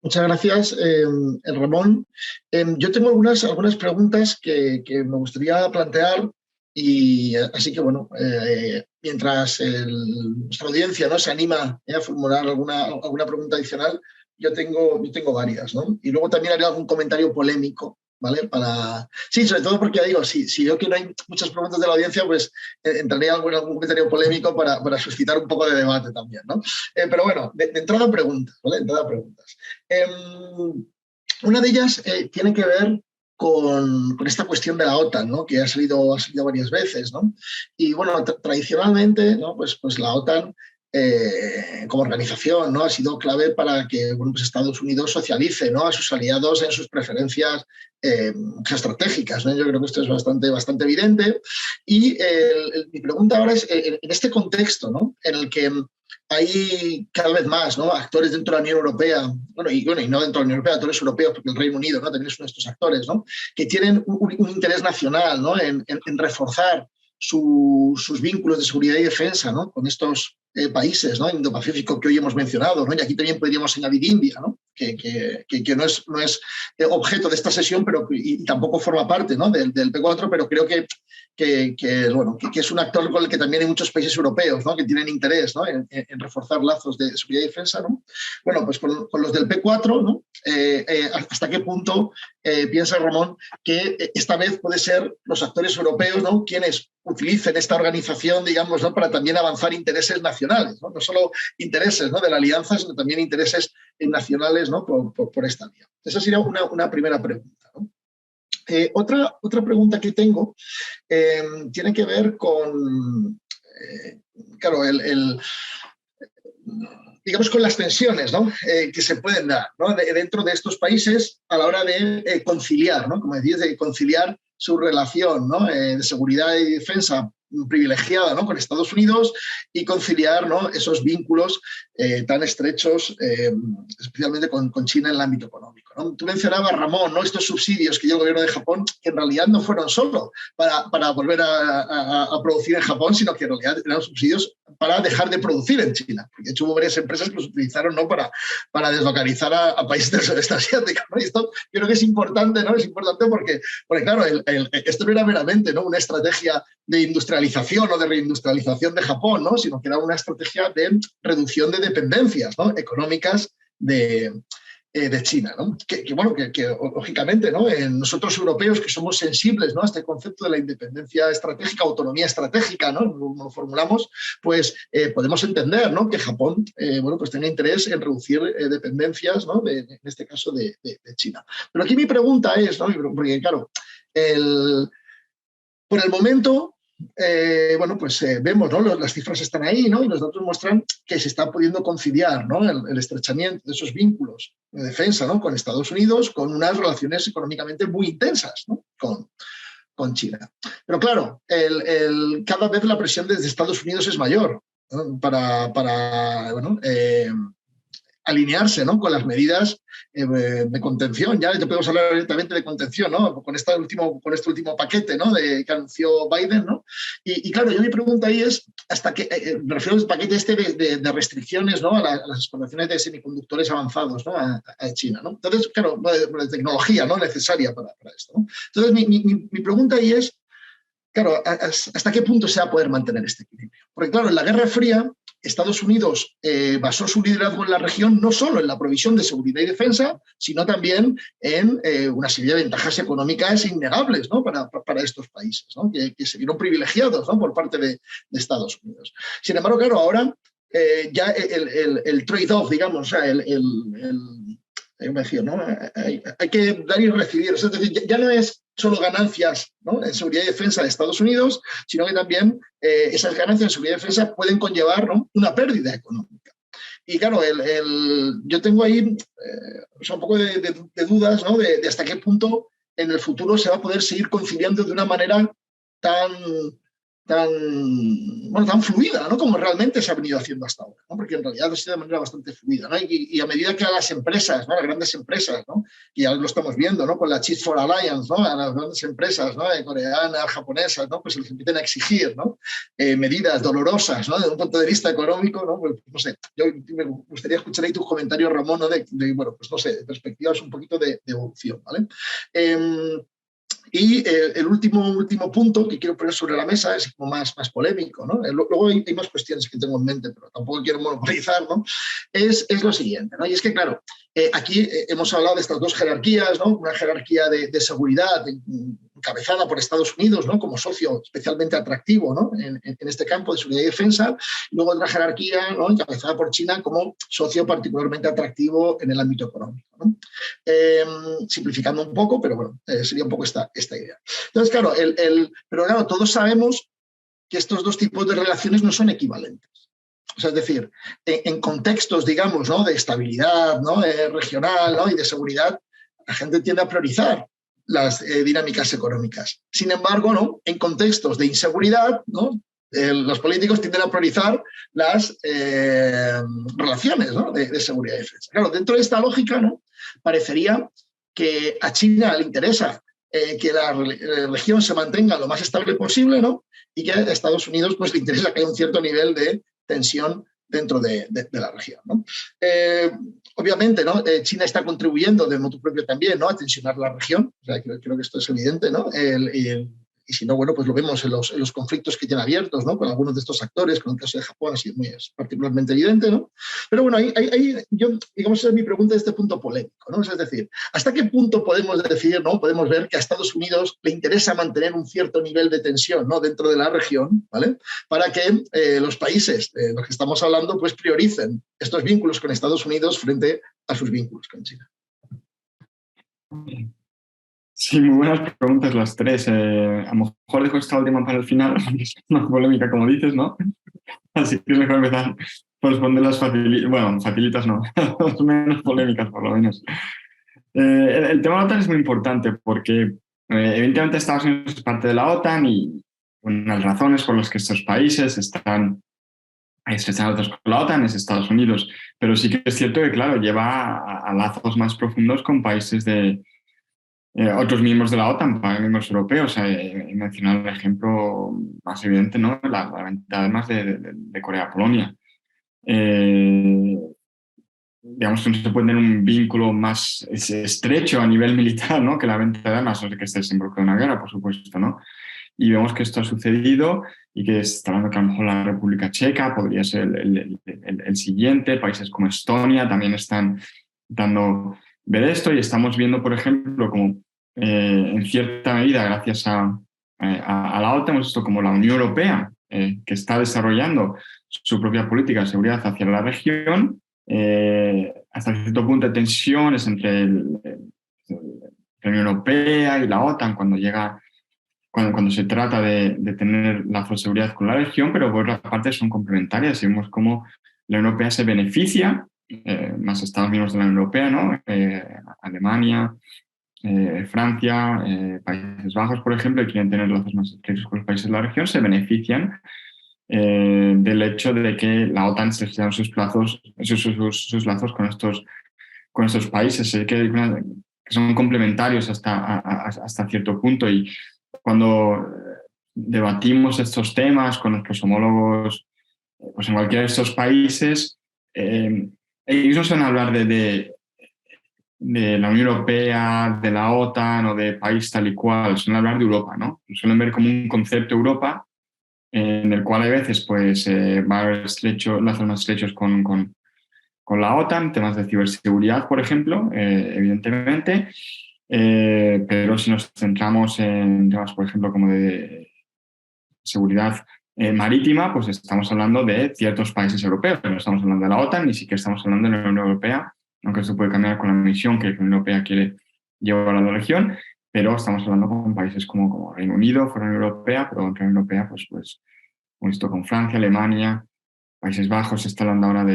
Muchas gracias, Ramón. Yo tengo algunas preguntas que me gustaría plantear y así que, bueno, mientras nuestra audiencia, ¿no?, se anima a formular alguna pregunta adicional, yo tengo varias, ¿no? Y luego también haré algún comentario polémico, ¿vale? Sí, sobre todo porque, digo, si veo que no hay muchas preguntas de la audiencia, pues entraré algún comentario polémico para suscitar un poco de debate también, ¿no? Pero bueno, de entrada preguntas, ¿vale? De entrada preguntas. Una de ellas tiene que ver con esta cuestión de la OTAN, ¿no?, que ha salido varias veces, ¿no? Y bueno, tradicionalmente, ¿no?, pues la OTAN como organización, ¿no?, ha sido clave para que, bueno, pues Estados Unidos socialice, ¿no?, a sus aliados en sus preferencias estratégicas, ¿no? Yo creo que esto es bastante evidente. Y mi pregunta ahora es, en este contexto, ¿no?, en el que hay cada vez más, ¿no?, actores dentro de la Unión Europea, y no dentro de la Unión Europea, actores europeos, porque el Reino Unido, ¿no?, también es uno de estos actores, ¿no?, que tienen un interés nacional, ¿no?, en reforzar sus vínculos de seguridad y defensa, ¿no?, con estos países, ¿no?, Indo-Pacífico que hoy hemos mencionado, ¿no?, y aquí también podríamos añadir India, ¿no?, que no es objeto de esta sesión, pero y tampoco forma parte, ¿no?, del P4, pero creo que es un actor con el que también hay muchos países europeos, ¿no?, que tienen interés, ¿no?, en reforzar lazos de seguridad y defensa, ¿no? Bueno, pues con los del P4, ¿no?, ¿hasta qué punto piensa Ramón que esta vez puede ser los actores europeos, ¿no?, quienes utilicen esta organización, digamos, ¿no?, para también avanzar intereses nacionales, ¿no? No solo intereses, ¿no?, de la alianza, sino también intereses nacionales, ¿no?, por esta vía. Esa sería una primera pregunta, ¿no? Otra pregunta que tengo tiene que ver con, claro, digamos, con las tensiones, ¿no?, que se pueden dar, ¿no?, dentro de estos países a la hora de conciliar, ¿no?, como decís, de conciliar su relación, ¿no?, de seguridad y defensa privilegiada, ¿no?, con Estados Unidos y conciliar, ¿no?, esos vínculos tan estrechos, especialmente con China en el ámbito económico, ¿no? Tú mencionabas, Ramón, ¿no?, estos subsidios que dio el gobierno de Japón, que en realidad no fueron solo para volver a producir en Japón, sino que en realidad eran subsidios para dejar de producir en China. Porque de hecho hubo varias empresas que los utilizaron, ¿no?, para deslocalizar a países del sudeste asiático, ¿no? Y esto yo creo que es importante, ¿no? Es importante porque claro, esto no era meramente, ¿no?, una estrategia de industrialización o de reindustrialización de Japón, ¿no?, sino que era una estrategia de reducción de dependencias, ¿no?, económicas de China, ¿no? Que lógicamente, ¿no?, nosotros europeos que somos sensibles, ¿no?, a este concepto de la independencia estratégica, autonomía estratégica, ¿no?, lo formulamos, pues podemos entender, ¿no?, que Japón pues tiene interés en reducir dependencias, ¿no?, en este caso de China. Pero aquí mi pregunta es, ¿no?, porque claro, por el momento, pues vemos, ¿no?, las cifras están ahí, ¿no?, y los datos muestran que se está pudiendo conciliar, ¿no?, el estrechamiento de esos vínculos de defensa, ¿no?, con Estados Unidos, con unas relaciones económicamente muy intensas, ¿no?, con China. Pero claro, cada vez la presión desde Estados Unidos es mayor, ¿no?, para alinearse, ¿no?, con las medidas de contención. Ya podemos hablar directamente de contención, ¿no?, con este último paquete, ¿no?, que anunció Biden, ¿no? Y claro, yo mi pregunta ahí es, hasta que me refiero al paquete de restricciones, ¿no?, a las exportaciones de semiconductores avanzados, ¿no?, a China, ¿no? Entonces, claro, la tecnología, ¿no?, necesaria para esto, ¿no? Entonces, mi pregunta ahí es, claro, ¿hasta qué punto se va a poder mantener este equilibrio? Porque claro, en la Guerra Fría, Estados Unidos basó su liderazgo en la región no solo en la provisión de seguridad y defensa, sino también en una serie de ventajas económicas innegables, ¿no?, para estos países, ¿no?, que se vieron privilegiados, ¿no?, por parte de Estados Unidos. Sin embargo, claro, ahora ya el trade-off, digamos, o sea, ¿no?, hay que dar y recibir. Es decir, ya no es solo ganancias, ¿no?, en seguridad y defensa de Estados Unidos, sino que también esas ganancias en seguridad y defensa pueden conllevar, ¿no?, una pérdida económica. Y claro, yo tengo ahí un poco de dudas, ¿no?, de hasta qué punto en el futuro se va a poder seguir conciliando de una manera tan tan fluida, ¿no? Como realmente se ha venido haciendo hasta ahora, ¿no? Porque en realidad ha sido de manera bastante fluida, ¿no? Y a medida que a las empresas, ¿no? Las grandes empresas, ¿no? Y ya lo estamos viendo, ¿no? Con la Chief for Alliance, ¿no? A las grandes empresas, ¿no? Coreanas, japonesas, ¿no? Pues se les empiezan a exigir, ¿no? Medidas dolorosas, ¿no? Desde un punto de vista económico, ¿no? Pues, no sé, yo me gustaría escuchar ahí tus comentarios, Ramón, ¿no? Bueno, pues no sé, de perspectivas un poquito de evolución, ¿vale? Y el último punto que quiero poner sobre la mesa es como más polémico, ¿no? Luego hay más cuestiones que tengo en mente, pero tampoco quiero monopolizar, ¿no? Es lo siguiente, ¿no? Y es que, claro, aquí hemos hablado de estas dos jerarquías, ¿no? Una jerarquía de seguridad encabezada por Estados Unidos, ¿no? Como socio especialmente atractivo, ¿no? En este campo de seguridad y defensa, y luego otra jerarquía, ¿no? Encabezada por China como socio particularmente atractivo en el ámbito económico, ¿no? Simplificando un poco, pero bueno, sería un poco esta idea. Entonces, claro, pero claro, todos sabemos que estos dos tipos de relaciones no son equivalentes. O sea, es decir, en contextos, digamos, ¿no? De estabilidad, ¿no? Regional, ¿no? Y de seguridad, la gente tiende a priorizar las dinámicas económicas. Sin embargo, ¿no? En contextos de inseguridad, ¿no? Los políticos tienden a priorizar las relaciones, ¿no? de seguridad y defensa. Claro, dentro de esta lógica, ¿no? Parecería que a China le interesa que la región se mantenga lo más estable posible, ¿no? Y que a Estados Unidos pues, le interesa que haya un cierto nivel de tensión dentro de la región, ¿no? Obviamente, ¿no? China está contribuyendo de motu propio también, ¿no? A tensionar la región. O sea, creo que esto es evidente, ¿no? Y si no, bueno, pues lo vemos en los conflictos que tiene abiertos, ¿no? Con algunos de estos actores, con el caso de Japón es particularmente evidente, ¿no? Pero bueno, yo, digamos, esa es mi pregunta de este punto polémico, ¿no? Es decir, ¿hasta qué punto podemos decir, ¿no? Podemos ver que a Estados Unidos le interesa mantener un cierto nivel de tensión, ¿no? Dentro de la región, ¿vale? Para que los países de los que estamos hablando, pues prioricen estos vínculos con Estados Unidos frente a sus vínculos con China. Sí, muy buenas preguntas las tres. A lo mejor dejo esta última para el final, es una polémica, como dices, ¿no? Así que es mejor empezar por responder las facilitas no, las menos polémicas, por lo menos. El tema de la OTAN es muy importante porque, evidentemente, Estados Unidos es parte de la OTAN y una de las razones por las que estos países están estrechados con la OTAN es Estados Unidos. Pero sí que es cierto que, claro, lleva a lazos más profundos con países de otros miembros de la OTAN, miembros europeos. He mencionado el ejemplo más evidente, ¿no? La venta además de Corea-Polonia. Digamos que no se puede tener un vínculo más estrecho a nivel militar, ¿no? Que la venta de armas, no sé que estés involucrado en una guerra, por supuesto, ¿no? Y vemos que esto ha sucedido y que está hablando que a lo mejor la República Checa podría ser el siguiente, países como Estonia también están dando ver esto y estamos viendo, por ejemplo, como en cierta medida, gracias a la OTAN, hemos visto como la Unión Europea, que está desarrollando su propia política de seguridad hacia la región, hasta cierto punto de tensiones entre la Unión Europea y la OTAN cuando se trata de tener lazos de seguridad con la región, pero por otra parte son complementarias y vemos cómo la Unión Europea se beneficia, más Estados miembros de la Unión Europea, ¿no? Alemania, Francia, Países Bajos, por ejemplo, que quieren tener lazos más estrechos con los países de la región, se benefician del hecho de que la OTAN se fijan sus lazos con estos países, que son complementarios hasta cierto punto. Y cuando debatimos estos temas con nuestros homólogos pues en cualquiera de estos países, ellos no suelen hablar de la Unión Europea, de la OTAN o de país tal y cual, suelen hablar de Europa, ¿no? Suelen ver como un concepto Europa en el cual hay veces pues, va a haber lazos más estrechos con la OTAN, temas de ciberseguridad, por ejemplo, evidentemente, pero si nos centramos en temas, por ejemplo, como de seguridad marítima, pues estamos hablando de ciertos países europeos, no estamos hablando de la OTAN, ni siquiera estamos hablando de la Unión Europea, aunque esto puede cambiar con la misión que la Unión Europea quiere llevar a la región, pero estamos hablando con países como Reino Unido, fuera de la Unión Europea, pero dentro de la Unión Europea, pues hemos visto con Francia, Alemania, Países Bajos, se está hablando ahora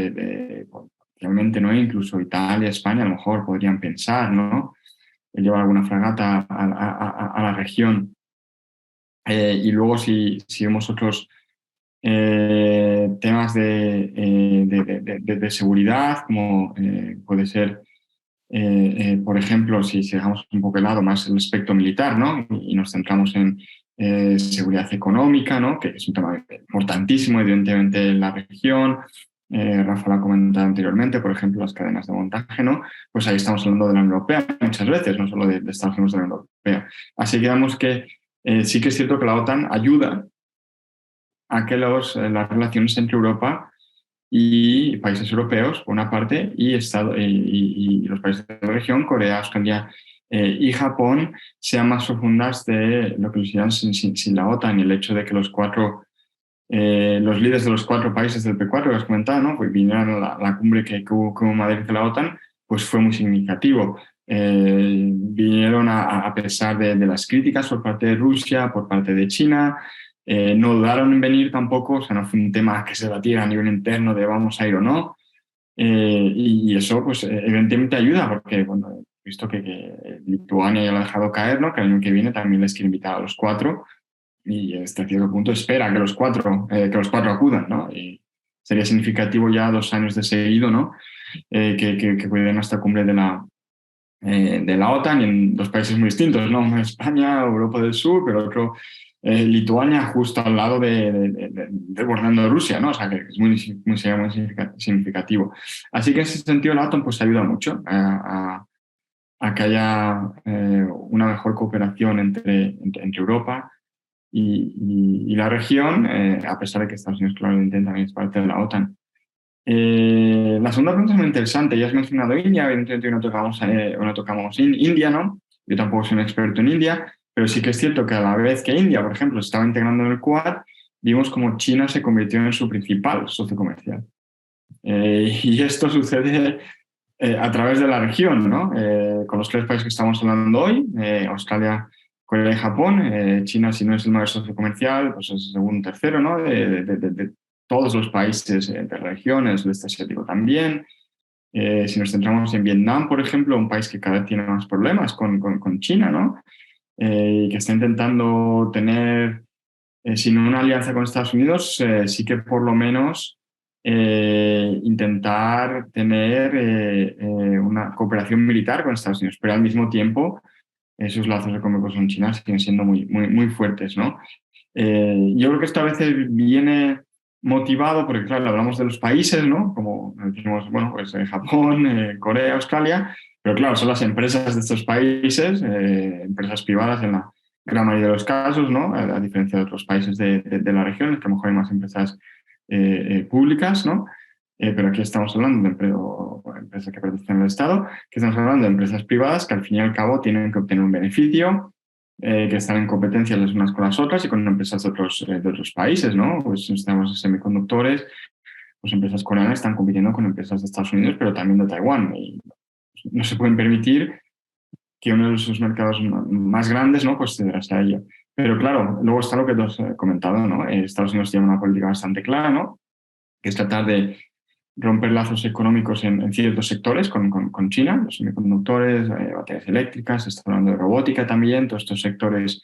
realmente, ¿no? Incluso Italia, España, a lo mejor podrían pensar, ¿no? Llevar alguna fragata a la región. Y luego si vemos otros temas de seguridad, como puede ser, por ejemplo, si dejamos un poco de lado más el aspecto militar, ¿no? Y nos centramos en seguridad económica, ¿no? Que es un tema importantísimo, evidentemente, en la región. Rafa lo ha comentado anteriormente, por ejemplo, las cadenas de montaje, ¿no? Pues ahí estamos hablando de la Unión Europea muchas veces, no solo de Estados Unidos, de la Unión Europea. Así que digamos que sí que es cierto que la OTAN ayuda a que las relaciones entre Europa y países europeos, por una parte, y los países de la región, Corea, Australia y Japón, sean más profundas de lo que lo serían sin la OTAN. Y el hecho de que los líderes de los 4 países del P4 que has comentado, ¿no? Pues vinieron a la cumbre que hubo en Madrid de la OTAN, pues fue muy significativo. Vinieron a pesar de las críticas por parte de Rusia, por parte de China. No dudaron en venir tampoco, o sea, no fue un tema que se debatiera a nivel interno de vamos a ir o no. Y eso, pues, evidentemente ayuda, porque bueno, he visto que Lituania ya lo ha dejado caer, ¿no? Que el año que viene también les quiere invitar a los 4, y hasta cierto punto espera que los cuatro acudan, ¿no? Y sería significativo ya 2 años de seguido, ¿no? Que acuden a esta cumbre de la OTAN, y en 2 países muy distintos, ¿no? Uno España, Europa del Sur, pero otro Lituania, justo al lado bordando Rusia, ¿no? O sea, que es sería muy significativo. Así que en ese sentido la OTAN pues ayuda mucho a que haya una mejor cooperación entre Europa y la región, a pesar de que Estados Unidos claramente también es parte de la OTAN. La segunda pregunta es muy interesante. Ya has mencionado India, evidentemente no tocamos India, ¿no? Yo tampoco soy un experto en India, pero sí que es cierto que a la vez que India, por ejemplo, se estaba integrando en el Quad, vimos como China se convirtió en su principal socio comercial. Y esto sucede a través de la región, ¿no? Con los 3 países que estamos hablando hoy, Australia, Corea y Japón. China, si no es el mayor socio comercial, pues es el segundo, tercero, ¿no? De todos los países de la región, el sudeste asiático también. Si nos centramos en Vietnam, por ejemplo, un país que cada vez tiene más problemas con China, ¿no? Y que está intentando tener, si no una alianza con Estados Unidos, sí que por lo menos intentar tener una cooperación militar con Estados Unidos, pero al mismo tiempo esos lazos económicos con China siguen siendo muy, muy, muy fuertes, ¿no? Yo creo que esto a veces viene motivado porque, claro, hablamos de los países, ¿no? Como decimos, bueno, pues Japón, Corea, Australia, pero claro, son las empresas de estos países, empresas privadas en la gran mayoría de los casos, ¿no? A diferencia de otros países de la región, en que a lo mejor hay más empresas públicas, ¿no? Pero aquí estamos hablando de empresas que pertenecen al Estado, que estamos hablando de empresas privadas que al fin y al cabo tienen que obtener un beneficio, que están en competencia las unas con las otras y con empresas de otros países, ¿no? Pues si estamos en semiconductores, pues empresas coreanas están compitiendo con empresas de Estados Unidos, pero también de Taiwán. Y no se pueden permitir que uno de sus mercados más grandes, ¿no? Pues sea ello. Pero claro, luego está lo que tú has comentado, ¿no? Estados Unidos tiene una política bastante clara, ¿no? Que es tratar de romper lazos económicos en ciertos sectores con China, los semiconductores, baterías eléctricas, se está hablando de robótica también, todos estos sectores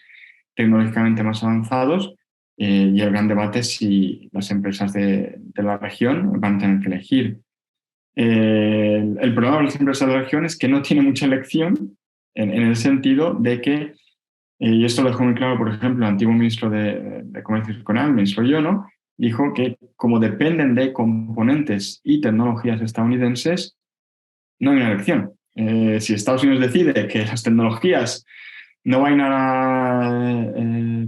tecnológicamente más avanzados, y el gran debate es si las empresas de la región van a tener que elegir. El problema de las empresas de la región es que no tiene mucha elección en el sentido de que, y esto lo dejó muy claro, por ejemplo, el antiguo ministro de Comercio Coreano, el ministro Yo, ¿no? Dijo que como dependen de componentes y tecnologías estadounidenses, no hay una elección. Si Estados Unidos decide que las tecnologías no van a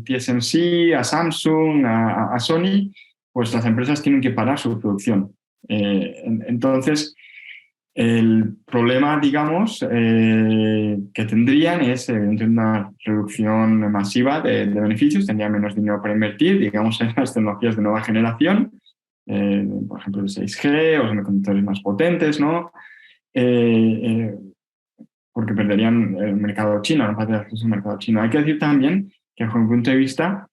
TSMC, a Samsung, a Sony, pues las empresas tienen que parar su producción. Entonces, el problema, digamos, que tendrían es una reducción masiva de beneficios, tendrían menos dinero para invertir, digamos, en las tecnologías de nueva generación, por ejemplo, el 6G o semiconductores más potentes, ¿no? Porque perderían el mercado chino, no parte de acceso al mercado chino. Hay que decir también que, desde mi punto de vista,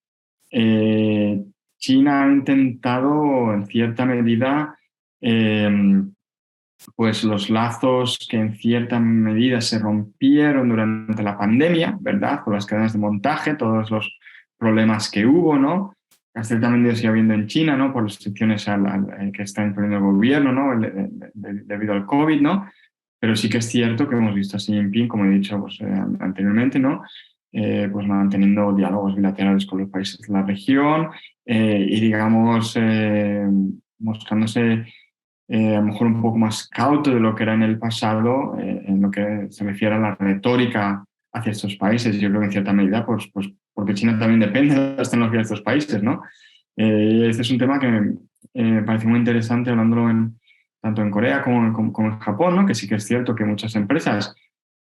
China ha intentado, en cierta medida, pues los lazos que en cierta medida se rompieron durante la pandemia, ¿verdad? Con las cadenas de montaje, todos los problemas que hubo, ¿no? Ciertamente sigue habiendo en China, ¿no? Por las restricciones que está imponiendo el gobierno, ¿no? Debido al COVID, ¿no? Pero sí que es cierto que hemos visto a Xi Jinping, como he dicho pues, anteriormente, ¿no? Pues manteniendo diálogos bilaterales con los países de la región y, digamos, mostrándose a lo mejor un poco más cauto de lo que era en el pasado en lo que se refiere a la retórica hacia estos países. Yo creo que en cierta medida, pues porque China también depende de las tecnologías de estos países, ¿no? Este es un tema que me parece muy interesante hablándolo tanto en Corea como en Japón, ¿no? Que sí que es cierto que muchas empresas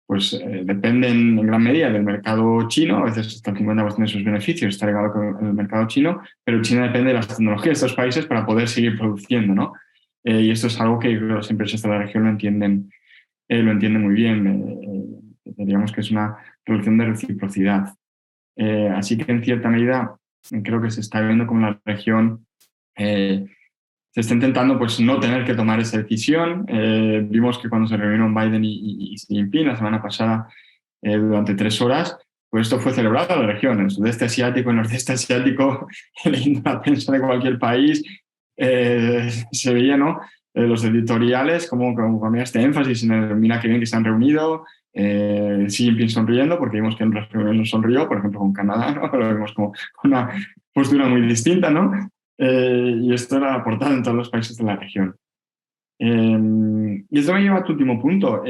pues, dependen en gran medida del mercado chino, a veces hasta el 50% de sus beneficios está ligado con el mercado chino, pero China depende de las tecnologías de estos países para poder seguir produciendo, ¿no? Y esto es algo que las empresas de la región lo entienden muy bien. Diríamos que es una relación de reciprocidad. Así que en cierta medida creo que se está viendo como la región se está intentando pues, no tener que tomar esa decisión. Vimos que cuando se reunieron Biden y Xi Jinping la semana pasada durante 3 horas, pues esto fue celebrado en la región, en el sudeste asiático, en el nordeste asiático, leyendo la prensa de cualquier país, se veía, ¿no? Los editoriales, como había este énfasis en el mira qué bien que se han reunido, Xi Jinping sonriendo, porque vimos que en otras reuniones no sonrió, por ejemplo con Canadá, ¿no? Lo vimos como una postura muy distinta, ¿no? Y esto era aportado en todos los países de la región. Y esto me lleva a tu último punto.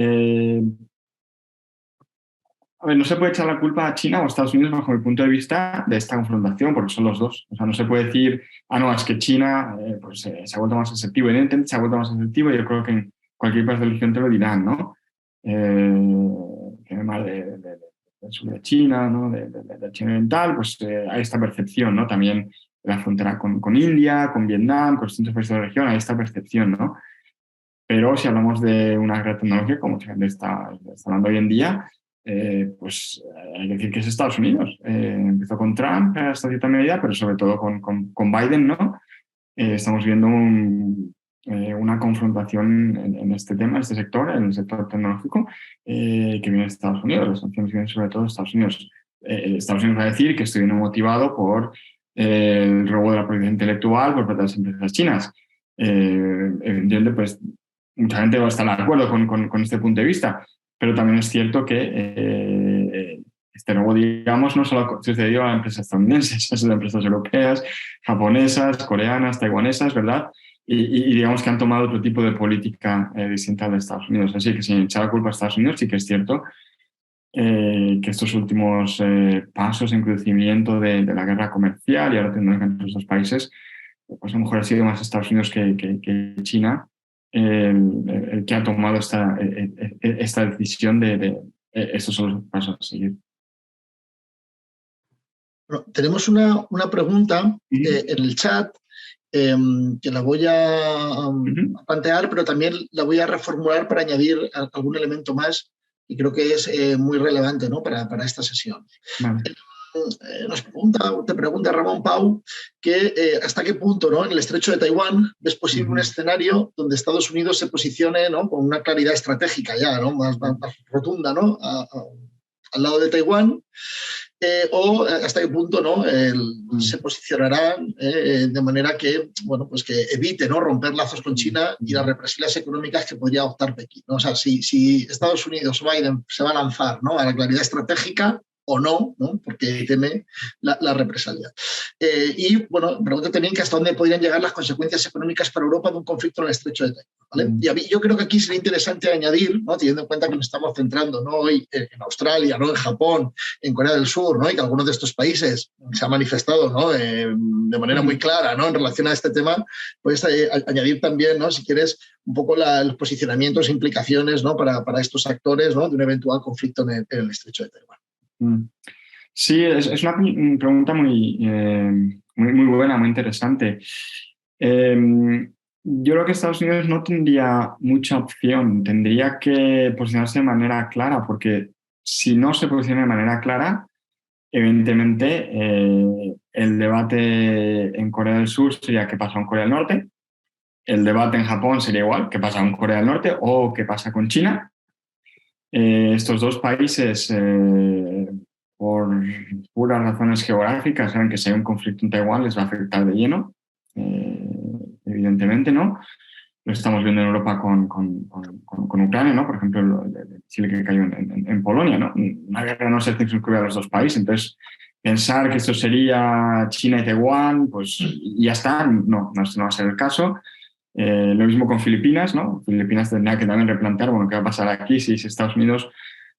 A ver, no se puede echar la culpa a China o a Estados Unidos bajo mi punto de vista de esta confrontación, porque son los dos. O sea, no se puede decir, no, es que China pues, se ha vuelto más asertivo. Evidentemente se ha vuelto más asertivo y yo creo que en cualquier país de la región te lo dirán, ¿no? Tema del sur de China, ¿no? De China oriental, pues hay esta percepción, ¿no? También la frontera con India, con Vietnam, con distintos países de la región, hay esta percepción, ¿no? Pero si hablamos de una gran tecnología, como se está hablando hoy en día, pues hay que decir que es Estados Unidos. Empezó con Trump hasta cierta medida, pero sobre todo con Biden, ¿no? Estamos viendo una confrontación en este tema, en este sector, en el sector tecnológico, que viene de Estados Unidos. Las sanciones vienen sobre todo de Estados Unidos. Estados Unidos va a decir que estoy motivado por el robo de la propiedad intelectual por parte de las empresas chinas. Evidentemente, pues mucha gente va a estar de acuerdo con este punto de vista, pero también es cierto que este robo, digamos, no solo sucedió a empresas estadounidenses, es a empresas europeas, japonesas, coreanas, taiwanesas, ¿verdad? Y digamos que han tomado otro tipo de política distinta de Estados Unidos. Así que sin echar la culpa a Estados Unidos, sí que es cierto que estos últimos pasos en crecimiento de la guerra comercial y ahora tecnológica entre estos países, pues a lo mejor ha sido más Estados Unidos que China el que ha tomado esta decisión de estos son los pasos a seguir. Bueno, tenemos una pregunta en el chat que la voy a plantear, pero también la voy a reformular para añadir algún elemento más y creo que es muy relevante, ¿no? para esta sesión. Vale. Te pregunta Ramón Pau que hasta qué punto, ¿no? en el estrecho de Taiwán ves posible un escenario donde Estados Unidos se posicione, ¿no? con una claridad estratégica ya ¿no? más rotunda, ¿no? Al lado de Taiwán, o hasta qué punto ¿no? se posicionará de manera que, bueno, pues que evite, ¿no? romper lazos con China y las represalias económicas que podría optar Pekín, ¿no? O sea, si Estados Unidos, Biden, se va a lanzar, ¿no? a la claridad estratégica o no, porque teme la represalia. Y, bueno, pregunta también que hasta dónde podrían llegar las consecuencias económicas para Europa de un conflicto en el estrecho de Taiwán, ¿vale? Y a mí, yo creo que aquí sería interesante añadir, ¿no? teniendo en cuenta que nos estamos centrando, ¿no? hoy en Australia, ¿no? en Japón, en Corea del Sur, ¿no? y que algunos de estos países se han manifestado, ¿no? de manera muy clara, ¿no? en relación a este tema, puedes añadir también, ¿no? si quieres, un poco los posicionamientos e implicaciones, ¿no? para estos actores, ¿no? de un eventual conflicto en el estrecho de Taiwán. Sí, es una pregunta muy buena, muy interesante. Yo creo que Estados Unidos no tendría mucha opción, tendría que posicionarse de manera clara, porque si no se posiciona de manera clara, evidentemente el debate en Corea del Sur sería qué pasa en Corea del Norte, el debate en Japón sería igual, qué pasa en Corea del Norte o qué pasa con China. Estos dos países por puras razones geográficas, saben que si hay un conflicto en Taiwán les va a afectar de lleno, evidentemente, ¿no? Lo estamos viendo en Europa con Ucrania, ¿no? Por ejemplo, el Chile que cayó en Polonia, ¿no? Una guerra no se circunscribe a los dos países, entonces pensar que esto sería China y Taiwán, pues ya está, no va a ser el caso. Lo mismo con Filipinas, ¿no? Filipinas tendría que también replantear, bueno, qué va a pasar aquí si Estados Unidos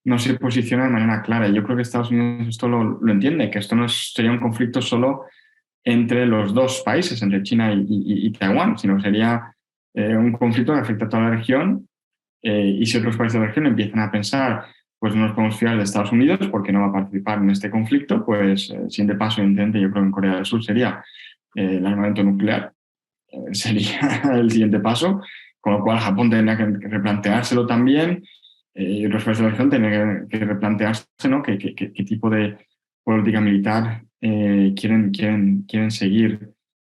no se posiciona de manera clara. Yo creo que Estados Unidos esto lo entiende, que esto no sería un conflicto solo entre los dos países, entre China y Taiwán, sino sería un conflicto que afecta a toda la región, y si otros países de la región empiezan a pensar, pues no nos podemos fiar de Estados Unidos porque no va a participar en este conflicto, pues el siguiente paso, evidentemente, yo creo que en Corea del Sur sería el armamento nuclear, sería el siguiente paso, con lo cual Japón tendría que replanteárselo también, y otros países de la región tendrían que replantearse, ¿no? qué tipo de política militar quieren seguir.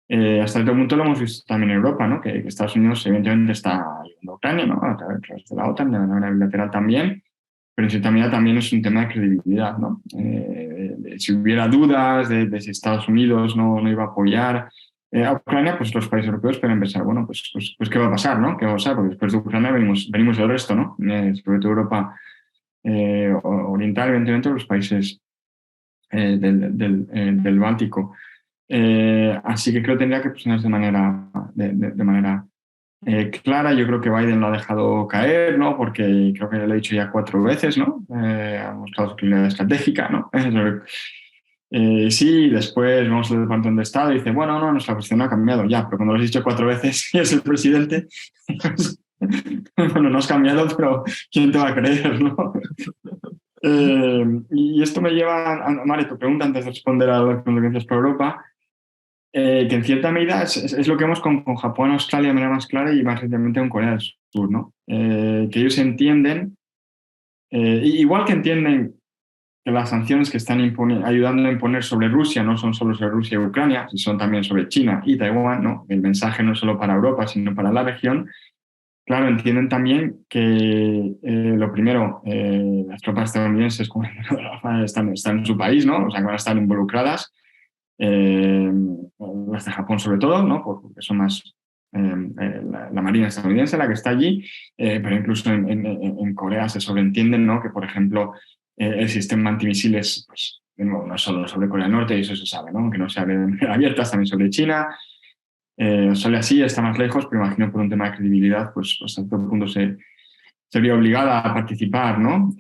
Hasta cierto punto lo hemos visto también en Europa, ¿no? Que Estados Unidos evidentemente está ayudando a Ucrania, ¿no? A través de la OTAN, de manera bilateral también, pero en cierta medida también es un tema de credibilidad, ¿no? Si hubiera dudas de si Estados Unidos no iba a apoyar a Ucrania, pues los países europeos pueden pensar, bueno, pues ¿qué va a pasar, no? ¿Qué va a pasar? Porque después de Ucrania venimos del resto, ¿no? Sobre todo Europa oriental, evidentemente, los países del Báltico. Así que creo que tendría que posicionarse de manera clara. Yo creo que Biden lo ha dejado caer, ¿no? Porque creo que lo he dicho ya 4 veces, ¿no? Ha mostrado su claridad estratégica, ¿no? Sí, después vamos al Departamento de Estado y dice, bueno, no, nuestra posición no ha cambiado ya, pero cuando lo has dicho 4 veces y es el presidente, pues, bueno, no has cambiado, pero ¿quién te va a creer, no? Y esto me lleva a Mari, tu pregunta antes de responder a las consecuencias por Europa, que en cierta medida es lo que vemos con Japón, Australia de manera más clara y más recientemente con Corea del Sur, ¿no? Que ellos entienden, igual que entienden que las sanciones que están ayudando a imponer sobre Rusia no son solo sobre Rusia y Ucrania, son también sobre China y Taiwán, ¿no? El mensaje no es solo para Europa, sino para la región. Claro, entienden también que lo primero, las tropas estadounidenses están en su país, ¿no? O sea, que van a estar involucradas, las de Japón sobre todo, ¿no? Porque son más la Marina estadounidense la que está allí, pero incluso en Corea se sobreentiende, ¿no? Que, por ejemplo, el sistema antimisiles, pues, no solo sobre Corea del Norte, y eso se sabe, ¿no? Aunque no se hable de manera abierta, también sobre China. Solo así está más lejos, pero imagino por un tema de credibilidad, pues hasta todo punto se vería obligada a participar, ¿no?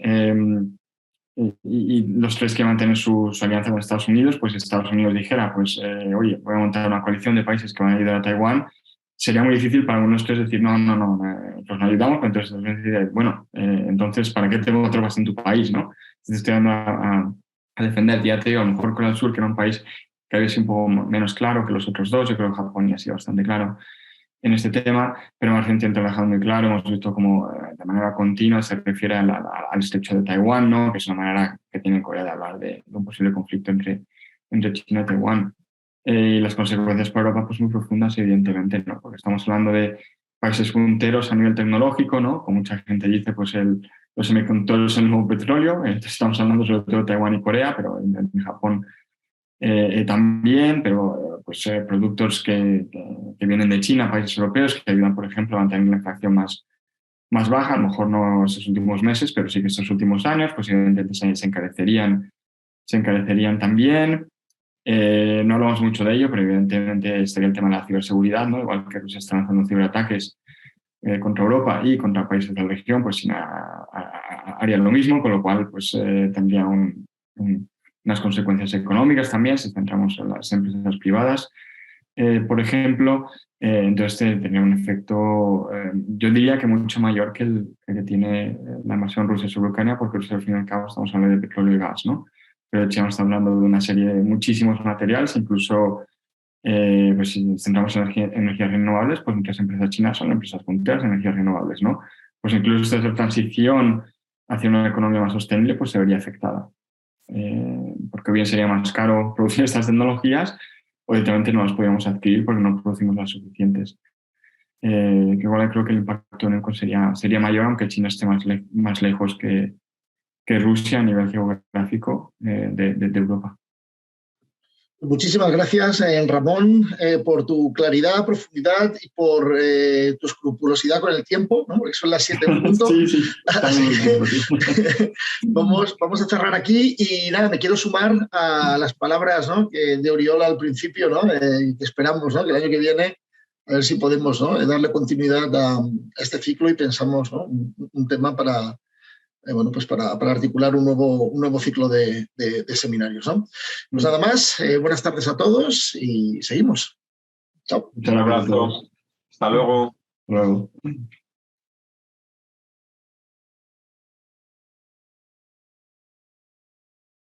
Y los tres que mantienen su alianza con Estados Unidos, pues Estados Unidos dijera, pues oye, voy a montar una coalición de países que van a ayudar a Taiwán, sería muy difícil para algunos tres decir, no, pues no ayudamos, pero entonces decir, bueno, entonces, ¿para qué tengo tropas en tu país, no? Entonces estoy dando a defender, ya te digo, a lo mejor Corea del Sur, que era un país que había sido un poco menos claro que los otros dos, yo creo que Japón ya ha sido bastante claro en este tema, pero más recientemente ha dejado muy claro, hemos visto como de manera continua se refiere al estrecho de Taiwán, ¿no? Que es una manera que tiene Corea de hablar de un posible conflicto entre China y Taiwán. Y las consecuencias para Europa, pues muy profundas, evidentemente, ¿no? Porque estamos hablando de países punteros a nivel tecnológico, ¿no? Como mucha gente dice, pues los semiconductores son el nuevo petróleo, entonces estamos hablando sobre todo de Taiwán y Corea, pero en Japón también, pero pues productos que vienen de China, países europeos, que ayudan, por ejemplo, a mantener la inflación más baja, a lo mejor no estos últimos meses, pero sí que estos últimos años, pues evidentemente se encarecerían también. No hablamos mucho de ello, pero evidentemente estaría el tema de la ciberseguridad, ¿no? Igual que Rusia está lanzando ciberataques contra Europa y contra países de la región, pues China haría lo mismo, con lo cual pues tendría unas consecuencias económicas también, si centramos en las empresas privadas, por ejemplo. Entonces tendría un efecto, yo diría que mucho mayor que el que tiene la invasión rusa sobre Ucrania, porque al fin y al cabo estamos hablando de petróleo y gas, ¿no? Pero China está hablando de una serie de muchísimos materiales, incluso pues si centramos en energías renovables, pues muchas empresas chinas son empresas punteras en energías renovables, ¿no? Pues incluso esta transición hacia una economía más sostenible pues se vería afectada. Porque bien sería más caro producir estas tecnologías o directamente no las podríamos adquirir porque no producimos las suficientes. Que igual creo que el impacto en el sería mayor, aunque China esté más lejos que Rusia a nivel geográfico de Europa. Muchísimas gracias, Ramón, por tu claridad, profundidad y por tu escrupulosidad con el tiempo, ¿no? Porque son las 7 en punto. Sí. Así que vamos a cerrar aquí y nada, me quiero sumar a las palabras, ¿no?, de Oriola al principio, ¿no? Que esperamos, ¿no?, que el año que viene a ver si podemos, ¿no?, darle continuidad a este ciclo y pensamos, ¿no?, un tema para articular un nuevo ciclo de seminarios, ¿no? Pues nada más, buenas tardes a todos y seguimos. Chao. Un abrazo. Hasta luego. Hasta luego.